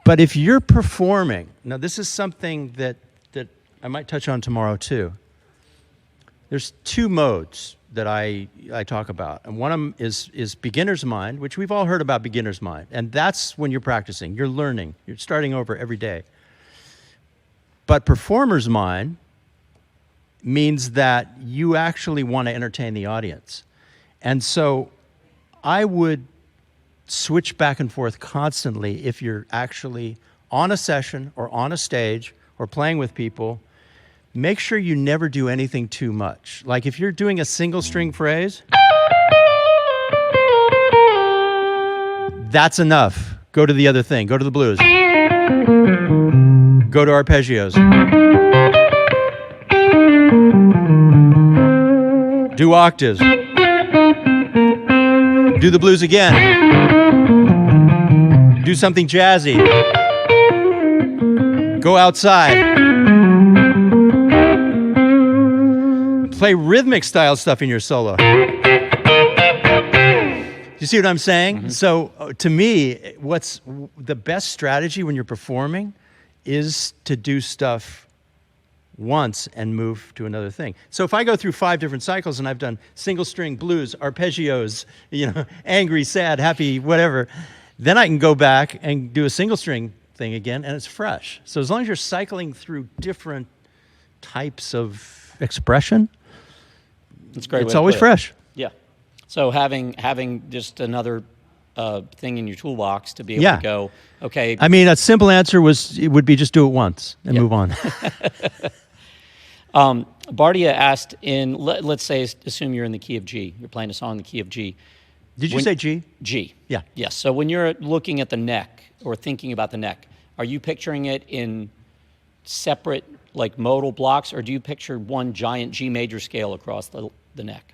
But if you're performing, now this is something that I might touch on tomorrow too. There's 2 modes that I talk about. And one of them is beginner's mind, which we've all heard about beginner's mind. And that's when you're practicing, you're learning, you're starting over every day. But performer's mind means that you actually want to entertain the audience. And so I would switch back and forth constantly if you're actually on a session or on a stage or playing with people. Make sure you never do anything too much. Like if you're doing a single string phrase, that's enough. Go to the other thing. Go to the blues. Go to arpeggios. Do octaves. Do the blues again. Do something jazzy. Go outside. Play rhythmic style stuff in your solo. You see what I'm saying? So to me, what's the best strategy when you're performing is to do stuff once and move to another thing. So if I go through 5 different cycles and I've done single string, blues, arpeggios, angry, sad, happy, whatever, then I can go back and do a single string thing again and it's fresh. So as long as you're cycling through different types of expression, That's a great. It's always fresh. Yeah. So having just another thing in your toolbox to be able to go, okay. I mean, a simple answer would be just do it once and move on. Bardia asked let's say, assume you're in the key of G. You're playing a song in the key of G. Did you say G? G. Yeah. Yes. So when you're looking at the neck or thinking about the neck, are you picturing it in separate like modal blocks, or do you picture one giant G major scale across the neck?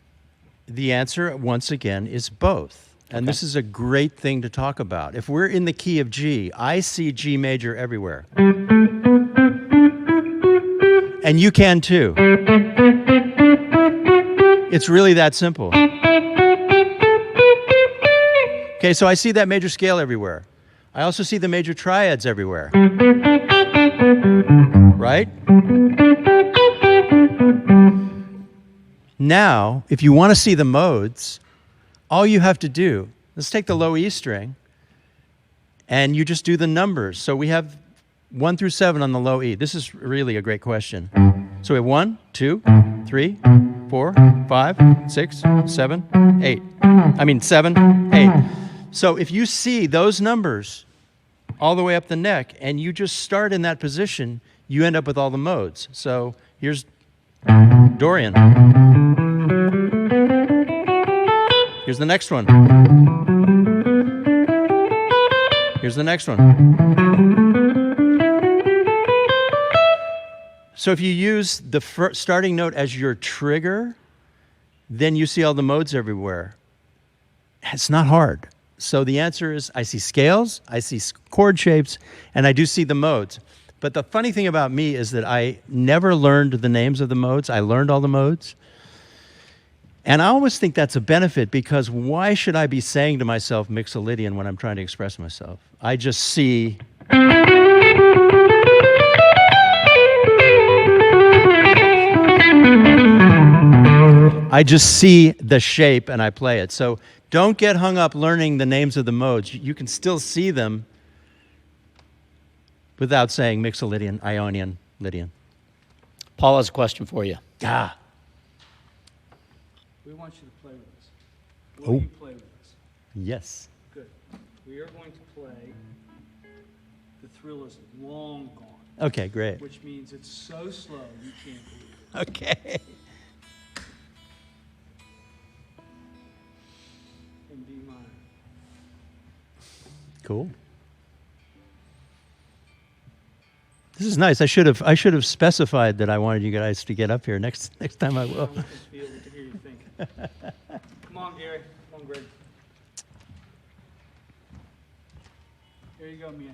The answer, once again, is both. And this is a great thing to talk about. If we're in the key of G, I see G major everywhere. And you can too. It's really that simple. Okay, so I see that major scale everywhere. I also see the major triads everywhere. Right? Now, if you want to see the modes, all you have to do, let's take the low E string, and you just do the numbers. So we have 1 through 7 on the low E. This is really a great question. So we have 1, 2, 3, 4, 5, 6, 7, 8. I mean 7, 8. So if you see those numbers all the way up the neck, and you just start in that position, you end up with all the modes. So here's Dorian. Here's the next one. Here's the next one. So if you use the starting note as your trigger, then you see all the modes everywhere. It's not hard. So the answer is I see scales, I see chord shapes, and I do see the modes. But the funny thing about me is that I never learned the names of the modes. I learned all the modes. And I always think that's a benefit, because why should I be saying to myself Mixolydian when I'm trying to express myself? I just see. I just see the shape and I play it. So don't get hung up learning the names of the modes. You can still see them without saying Mixolydian, Ionian, Lydian. Paul has a question for you. Ah. We want you to play with us. Will you play with us? Yes. Good. We are going to play The Thrill Is Long Gone. Okay, great. Which means it's so slow you can't believe it. Okay. In B minor. Cool. This is nice. I should have specified that I wanted you guys to get up here. Next time I will. I want to be able to hear you think. Come on, Gary. Come on, Greg. Here you go, Mia.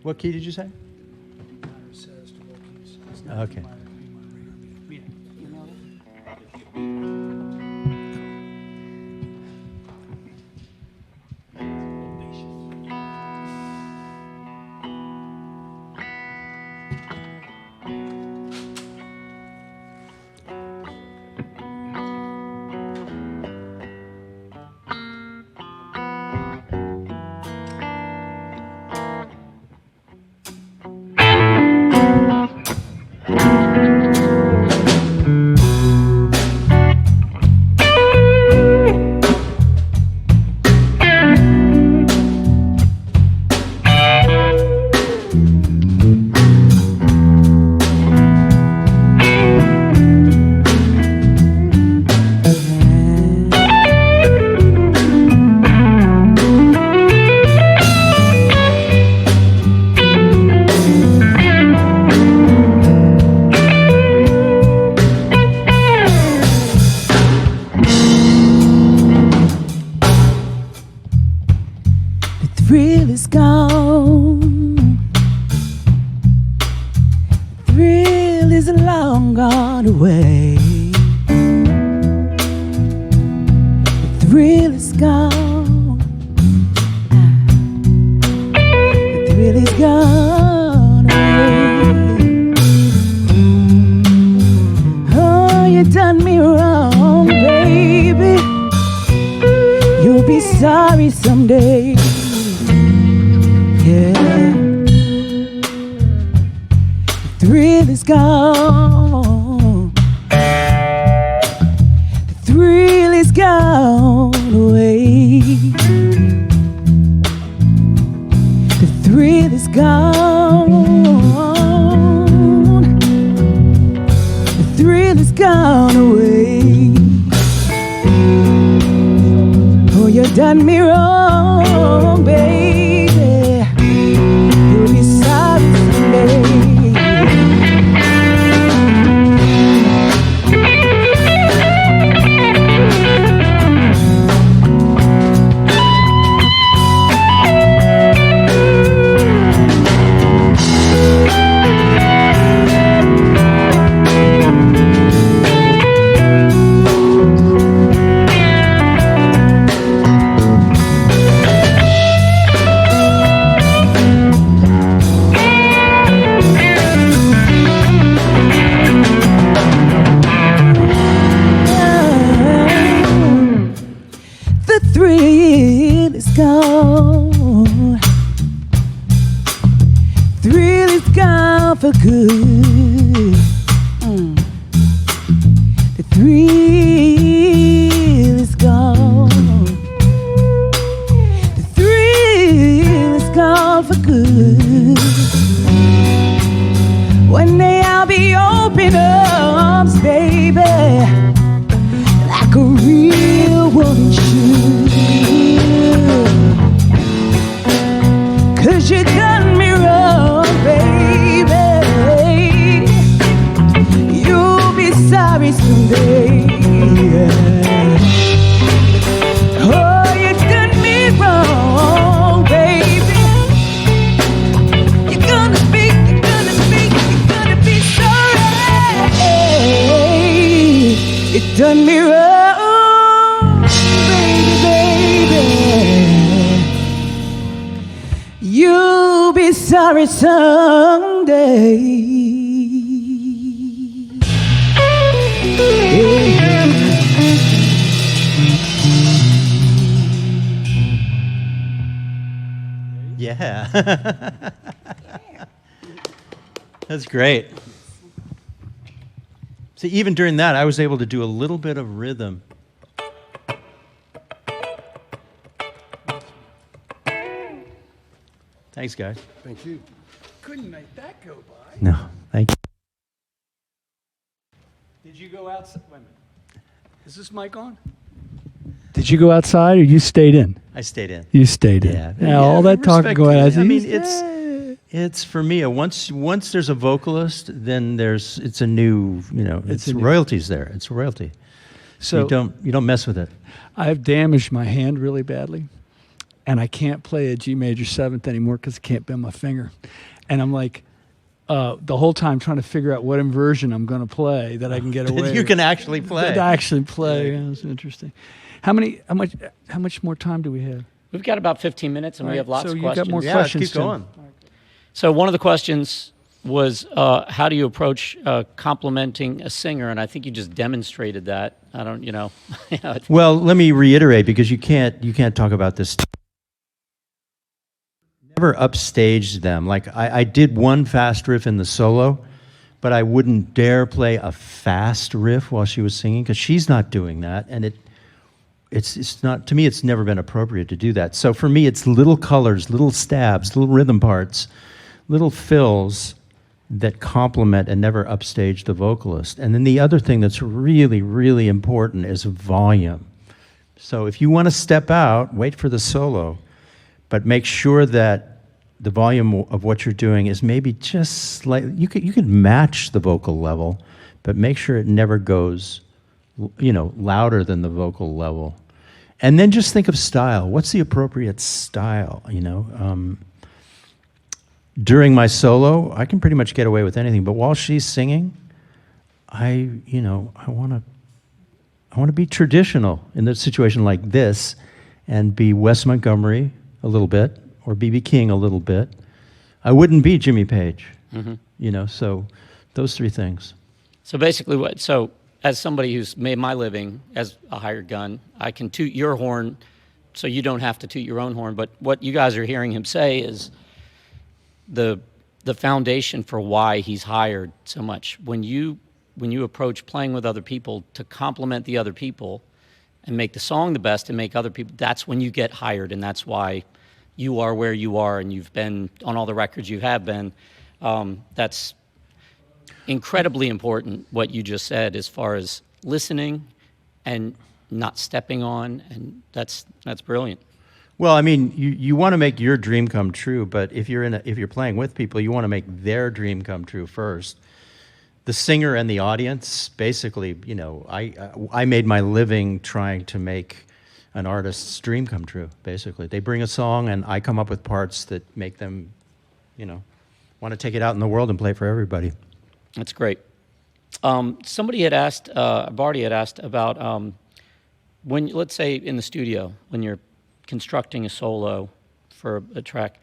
What key did you say? B minor says to all keys. It's not Okay. B minor, B minor, Mia. You know it? thrill is gone. Thrill is long gone away. The thrill is gone. The thrill is gone away. Oh, you done me wrong, baby. You'll be sorry someday. Yeah. The thrill is gone. The thrill is gone away. The thrill is gone. The thrill is gone away. Oh, you done me wrong, baby. You'll be sorry someday. The thrill is gone. Thrill is gone for good. The thrill is gone. done me wrong, baby. You'll be sorry someday. Yeah. That's great. See, even during that, I was able to do a little bit of rhythm. Thanks, guys. Thank you. Couldn't make that go by. No, thank you. Did you go outside? Wait a minute. Is this mic on? Did you go outside or you stayed in? I stayed in. You stayed in. Yeah. Now, all that talking respect- going on. I mean, it's for me. Once there's a vocalist, then it's a new. It's a new- royalties there. It's royalty. So You don't mess with it. I've damaged my hand really badly, and I can't play a G major seventh anymore because I can't bend my finger. And I'm like, the whole time trying to figure out what inversion I'm going to play that I can get away. You can actually play. That I actually play. Yeah, that's interesting. How much more time do we have? We've got about 15 minutes, and we have lots so of you questions. got more Yeah, questions. keep going. So one of the questions was, how do you approach complimenting a singer? And I think you just demonstrated that. I don't, Well, let me reiterate, because you can't talk about this. Never upstaged them. Like I did one fast riff in the solo, but I wouldn't dare play a fast riff while she was singing, because she's not doing that, and it's not, to me, it's never been appropriate to do that. So for me, it's little colors, little stabs, little rhythm parts, little fills that complement and never upstage the vocalist. And then the other thing that's really, really important is volume. So if you want to step out, wait for the solo, but make sure that the volume of what you're doing is maybe just slightly, you could match the vocal level, but make sure it never goes, louder than the vocal level. And then just think of style. What's the appropriate style, During my solo, I can pretty much get away with anything, but while she's singing, I want to be traditional in a situation like this, and be Wes Montgomery a little bit, or B.B. King a little bit. I wouldn't be Jimmy Page, so those three things. So basically as somebody who's made my living as a hired gun, I can toot your horn so you don't have to toot your own horn. But what you guys are hearing him say is the foundation for why he's hired so much. When you approach playing with other people to complement the other people and make the song the best and make other people, that's when you get hired, and that's why you are where you are and you've been on all the records you have been. That's incredibly important, what you just said, as far as listening and not stepping on, and that's brilliant. Well, I mean, you want to make your dream come true, but if you're playing with people, you want to make their dream come true first. The singer and the audience, basically, I made my living trying to make an artist's dream come true, basically. They bring a song, and I come up with parts that make them, want to take it out in the world and play for everybody. That's great. Somebody had asked, Barty had asked about when, let's say in the studio, when you're constructing a solo for a track,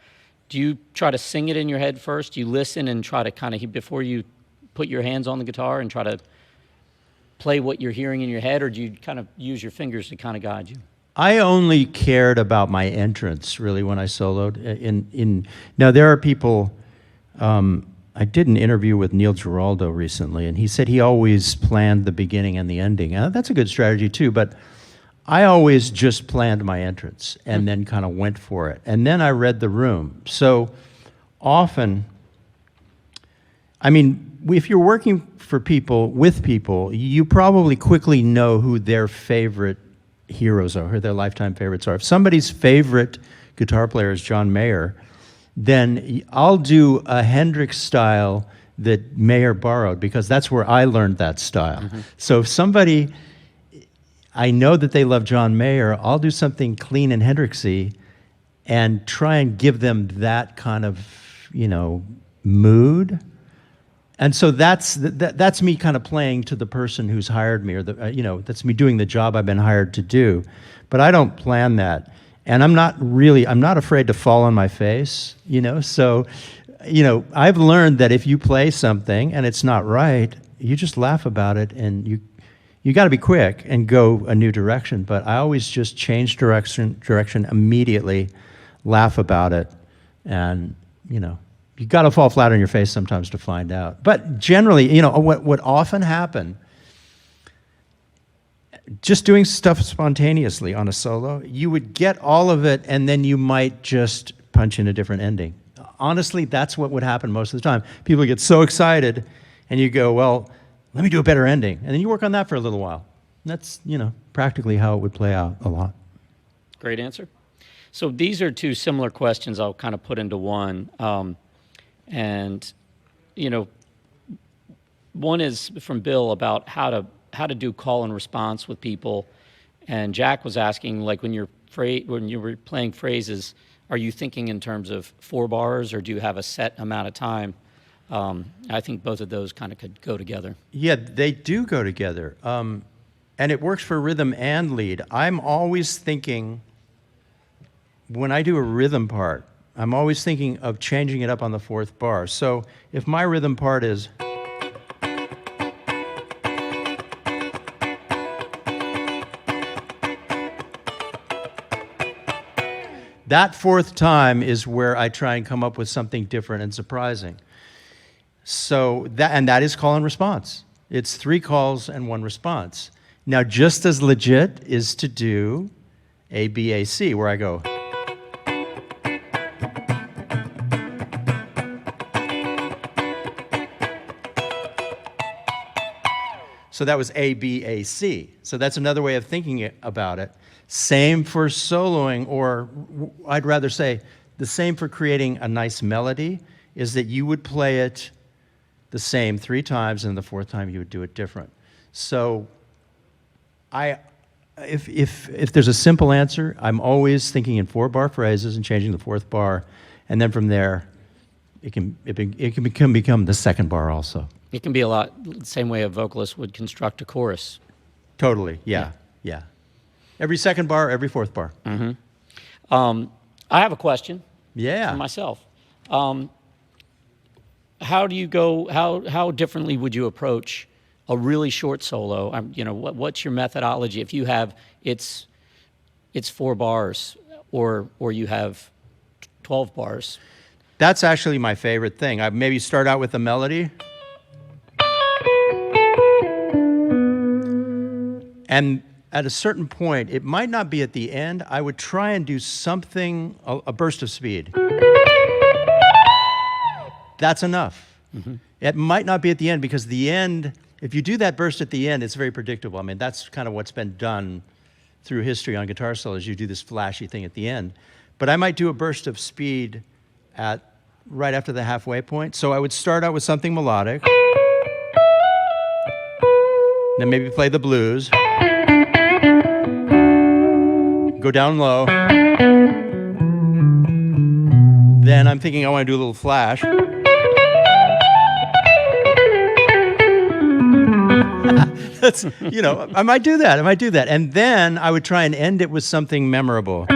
do you try to sing it in your head first? Do you listen and try to kind of, before you put your hands on the guitar and try to play what you're hearing in your head, or do you kind of use your fingers to kind of guide you? I only cared about my entrance, really, when I soloed. Now, there are people, I did an interview with Neil Giraldo recently, and he said he always planned the beginning and the ending. That's a good strategy, too, but I always just planned my entrance and then kind of went for it. And then I read the room. So often, I mean, if you're working for people, with people, you probably quickly know who their favorite heroes are, who their lifetime favorites are. If somebody's favorite guitar player is John Mayer, then I'll do a Hendrix style that Mayer borrowed, because that's where I learned that style. So if somebody, I know that they love John Mayer, I'll do something clean and Hendrixy and try and give them that kind of, mood. And so that's me kind of playing to the person who's hired me, or that's me doing the job I've been hired to do. But I don't plan that. And I'm not afraid to fall on my face, So, I've learned that if you play something and it's not right, you just laugh about it, and you got to be quick and go a new direction. But I always just change direction immediately, laugh about it, and you got to fall flat on your face sometimes to find out. But generally, what often happen, just doing stuff spontaneously on a solo, you would get all of it, and then you might just punch in a different ending. Honestly, that's what would happen most of the time. People get so excited, and you go, well, let me do a better ending. And then you work on that for a little while. And that's, practically how it would play out a lot. Great answer. So these are two similar questions I'll kind of put into one. And, one is from Bill about how to do call and response with people. And Jack was asking, like, when you were playing phrases, are you thinking in terms of 4 bars, or do you have a set amount of time? I think both of those kind of could go together. Yeah, they do go together. And it works for rhythm and lead. I'm always thinking, when I do a rhythm part, I'm always thinking of changing it up on the 4th bar. So if my rhythm part is, that 4th time is where I try and come up with something different and surprising. So that is call and response. It's 3 calls and 1 response. Now, just as legit is to do A, B, A, C, where I go. So that was A, B, A, C. So that's another way of thinking about it. Same for soloing, or I'd rather say the same for creating a nice melody, is that you would play it the same 3 times, and the 4th time you would do it different. So if there's a simple answer, I'm always thinking in 4-bar phrases and changing the 4th bar, and then from there, it can become the 2nd bar also. It can be a lot the same way a vocalist would construct a chorus. Totally, yeah. Every 2nd bar, every 4th bar. Mm-hmm. I have a question. Yeah. For myself. How do you go? How differently would you approach a really short solo? What's your methodology if you have it's 4 bars, or you have 12 bars? That's actually my favorite thing. I maybe start out with the melody. And at a certain point, it might not be at the end, I would try and do something, a burst of speed. That's enough. Mm-hmm. It might not be at the end, because the end, if you do that burst at the end, it's very predictable. I mean, that's kind of what's been done through history on guitar solos. You do this flashy thing at the end. But I might do a burst of speed right after the halfway point. So I would start out with something melodic, then maybe play the blues, go down low, then I'm thinking I want to do a little flash. That's, I might do that. And then I would try and end it with something memorable.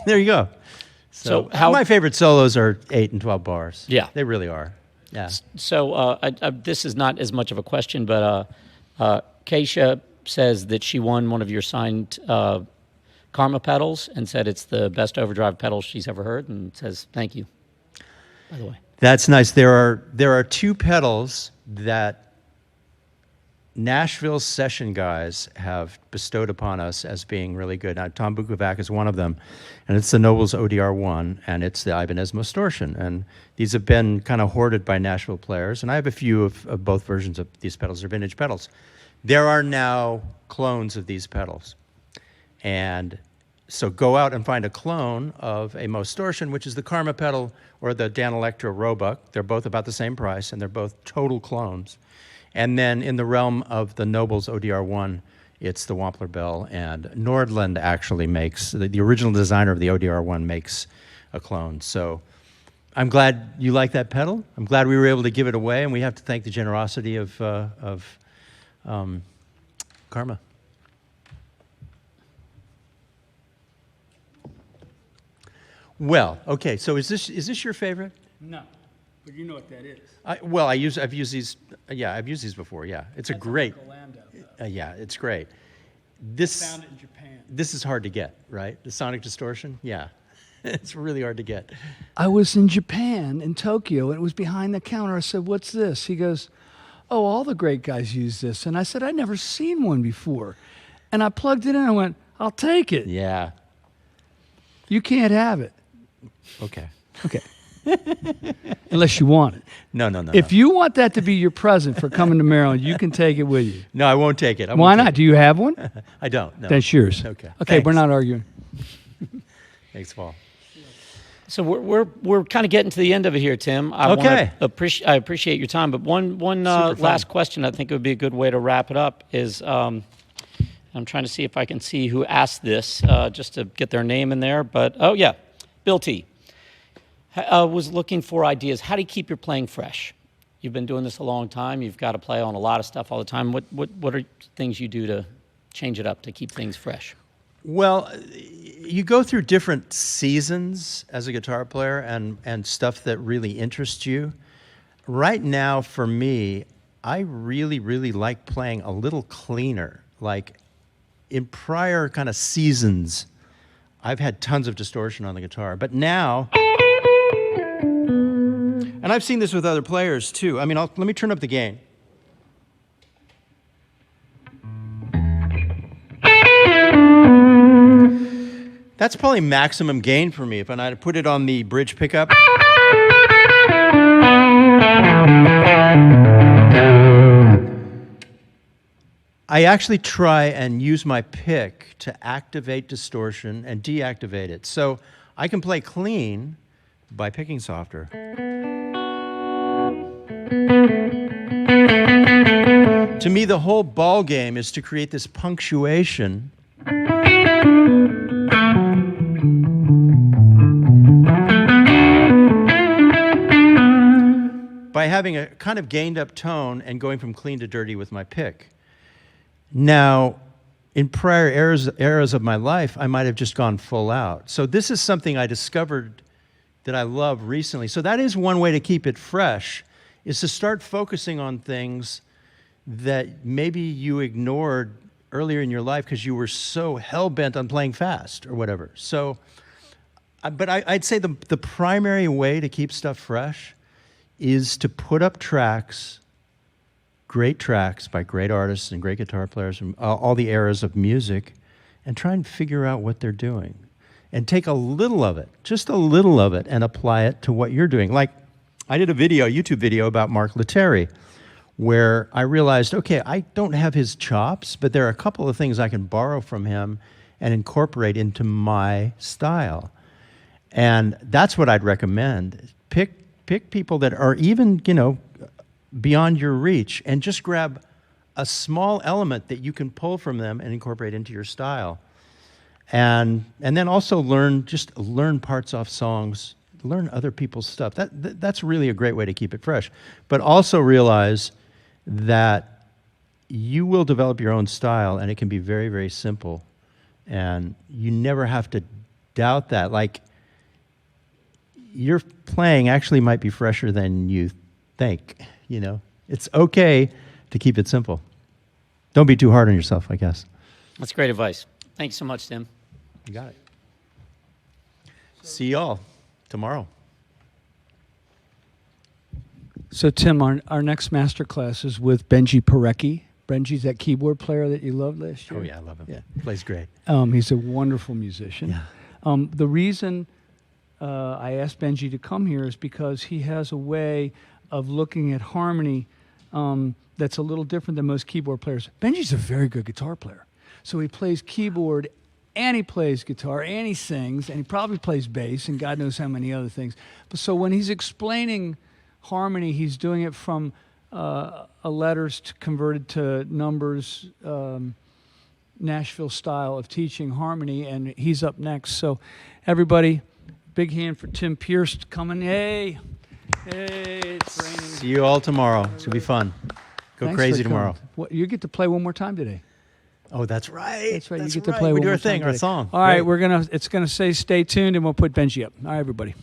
There you go. So my favorite solos are 8 and 12 bars. Yeah. They really are. Yeah. So this is not as much of a question, but Keisha says that she won one of your signed Karma pedals and said it's the best overdrive pedal she's ever heard, and says thank you, by the way. That's nice. There are 2 pedals that Nashville session guys have bestowed upon us as being really good. Now, Tom Bukovac is one of them, and it's the Nobles ODR1, and it's the Ibanez Distortion. And these have been kind of hoarded by Nashville players, and I have a few of both versions of these pedals. They're vintage pedals. There are now clones of these pedals. And so go out and find a clone of a Distortion, which is the Karma pedal, or the Dan Electro Roebuck. They're both about the same price, and they're both total clones. And then in the realm of the Nobles ODR1, it's the Wampler Bell, and Nordland actually makes, the original designer of the ODR1 makes a clone. So I'm glad you like that pedal. I'm glad we were able to give it away, and we have to thank the generosity of Karma. Well, okay, so is this your favorite? No, but you know what that is. Well, I've used these. Yeah, I've used these before. Yeah, it's a great. Yeah, it's great. This Found it in Japan. This is hard to get, right? The sonic distortion. Yeah, it's really hard to get. I was in Japan, in Tokyo, and it was behind the counter. I said, "What's this?" He goes, "Oh, all the great guys use this." And I said, "I'd never seen one before." And I plugged it in. And I went, "I'll take it." Yeah. You can't have it. Okay. Okay. Unless you want it. No, no, no. If you want that to be your present for coming to Maryland, you can take it with you. No, I won't take it. Why not? Do you have one? I don't. No. That's yours. Okay. Okay, we're Thanks. not arguing. Thanks, Paul. So we're kind of getting to the end of it here, Tim. I appreciate your time, but one last question I think it would be a good way to wrap it up is I'm trying to see if I can see who asked this just to get their name in there. But oh yeah, Bill T. Was looking for ideas. How do you keep your playing fresh? You've been doing this a long time. You've got to play on a lot of stuff all the time. What are things you do to change it up to keep things fresh? Well, you go through different seasons as a guitar player and stuff that really interests you. Right now, for me, I really, really like playing a little cleaner. Like in prior kind of seasons, I've had tons of distortion on the guitar, but now, and I've seen this with other players too. I mean, let me turn up the gain. That's probably maximum gain for me if I put it on the bridge pickup. I actually try and use my pick to activate distortion and deactivate it. So I can play clean by picking softer. To me, the whole ball game is to create this punctuation by having a kind of gained up tone and going from clean to dirty with my pick. Now, in prior eras of my life, I might have just gone full out. So this is something I discovered that I love recently. So that is one way to keep it fresh, is to start focusing on things that maybe you ignored earlier in your life because you were so hell-bent on playing fast or whatever. So, but I'd say the primary way to keep stuff fresh is to put up tracks, great tracks by great artists and great guitar players from all the eras of music, and try and figure out what they're doing. And take a little of it, just a little of it, and apply it to what you're doing. Like, I did a YouTube video about Mark Lettieri, where I realized, okay, I don't have his chops, but there are a couple of things I can borrow from him and incorporate into my style. And that's what I'd recommend. Pick people that are even, beyond your reach, and just grab a small element that you can pull from them and incorporate into your style. And then also learn parts off songs, learn other people's stuff. That's really a great way to keep it fresh. But also realize that you will develop your own style, and it can be very, very simple. And you never have to doubt that. Like, your playing actually might be fresher than you think, It's okay to keep it simple. Don't be too hard on yourself, I guess. That's great advice. Thank you so much, Tim. You got it. See y'all tomorrow. So, Tim, our next Masterclass is with Benji Parecki. Benji's that keyboard player that you loved last year. Oh, yeah, I love him. Yeah. Plays great. He's a wonderful musician. Yeah. The reason I asked Benji to come here is because he has a way of looking at harmony that's a little different than most keyboard players. Benji's a very good guitar player. So he plays keyboard, and he plays guitar, and he sings, and he probably plays bass, and God knows how many other things. But so when he's explaining harmony, he's doing it from letters converted to numbers, Nashville style of teaching harmony, and he's up next. So, everybody, big hand for Tim Pierce coming. Hey, it's raining. See you all tomorrow. It's going to be fun. Go Thanks crazy for coming. tomorrow. What, you get to play one more time today. Oh, that's right. That's right. That's You get to right. play We one do more our thing, time our today. song. All right, Great. it's gonna say stay tuned, and we'll put Benji up. All right, everybody.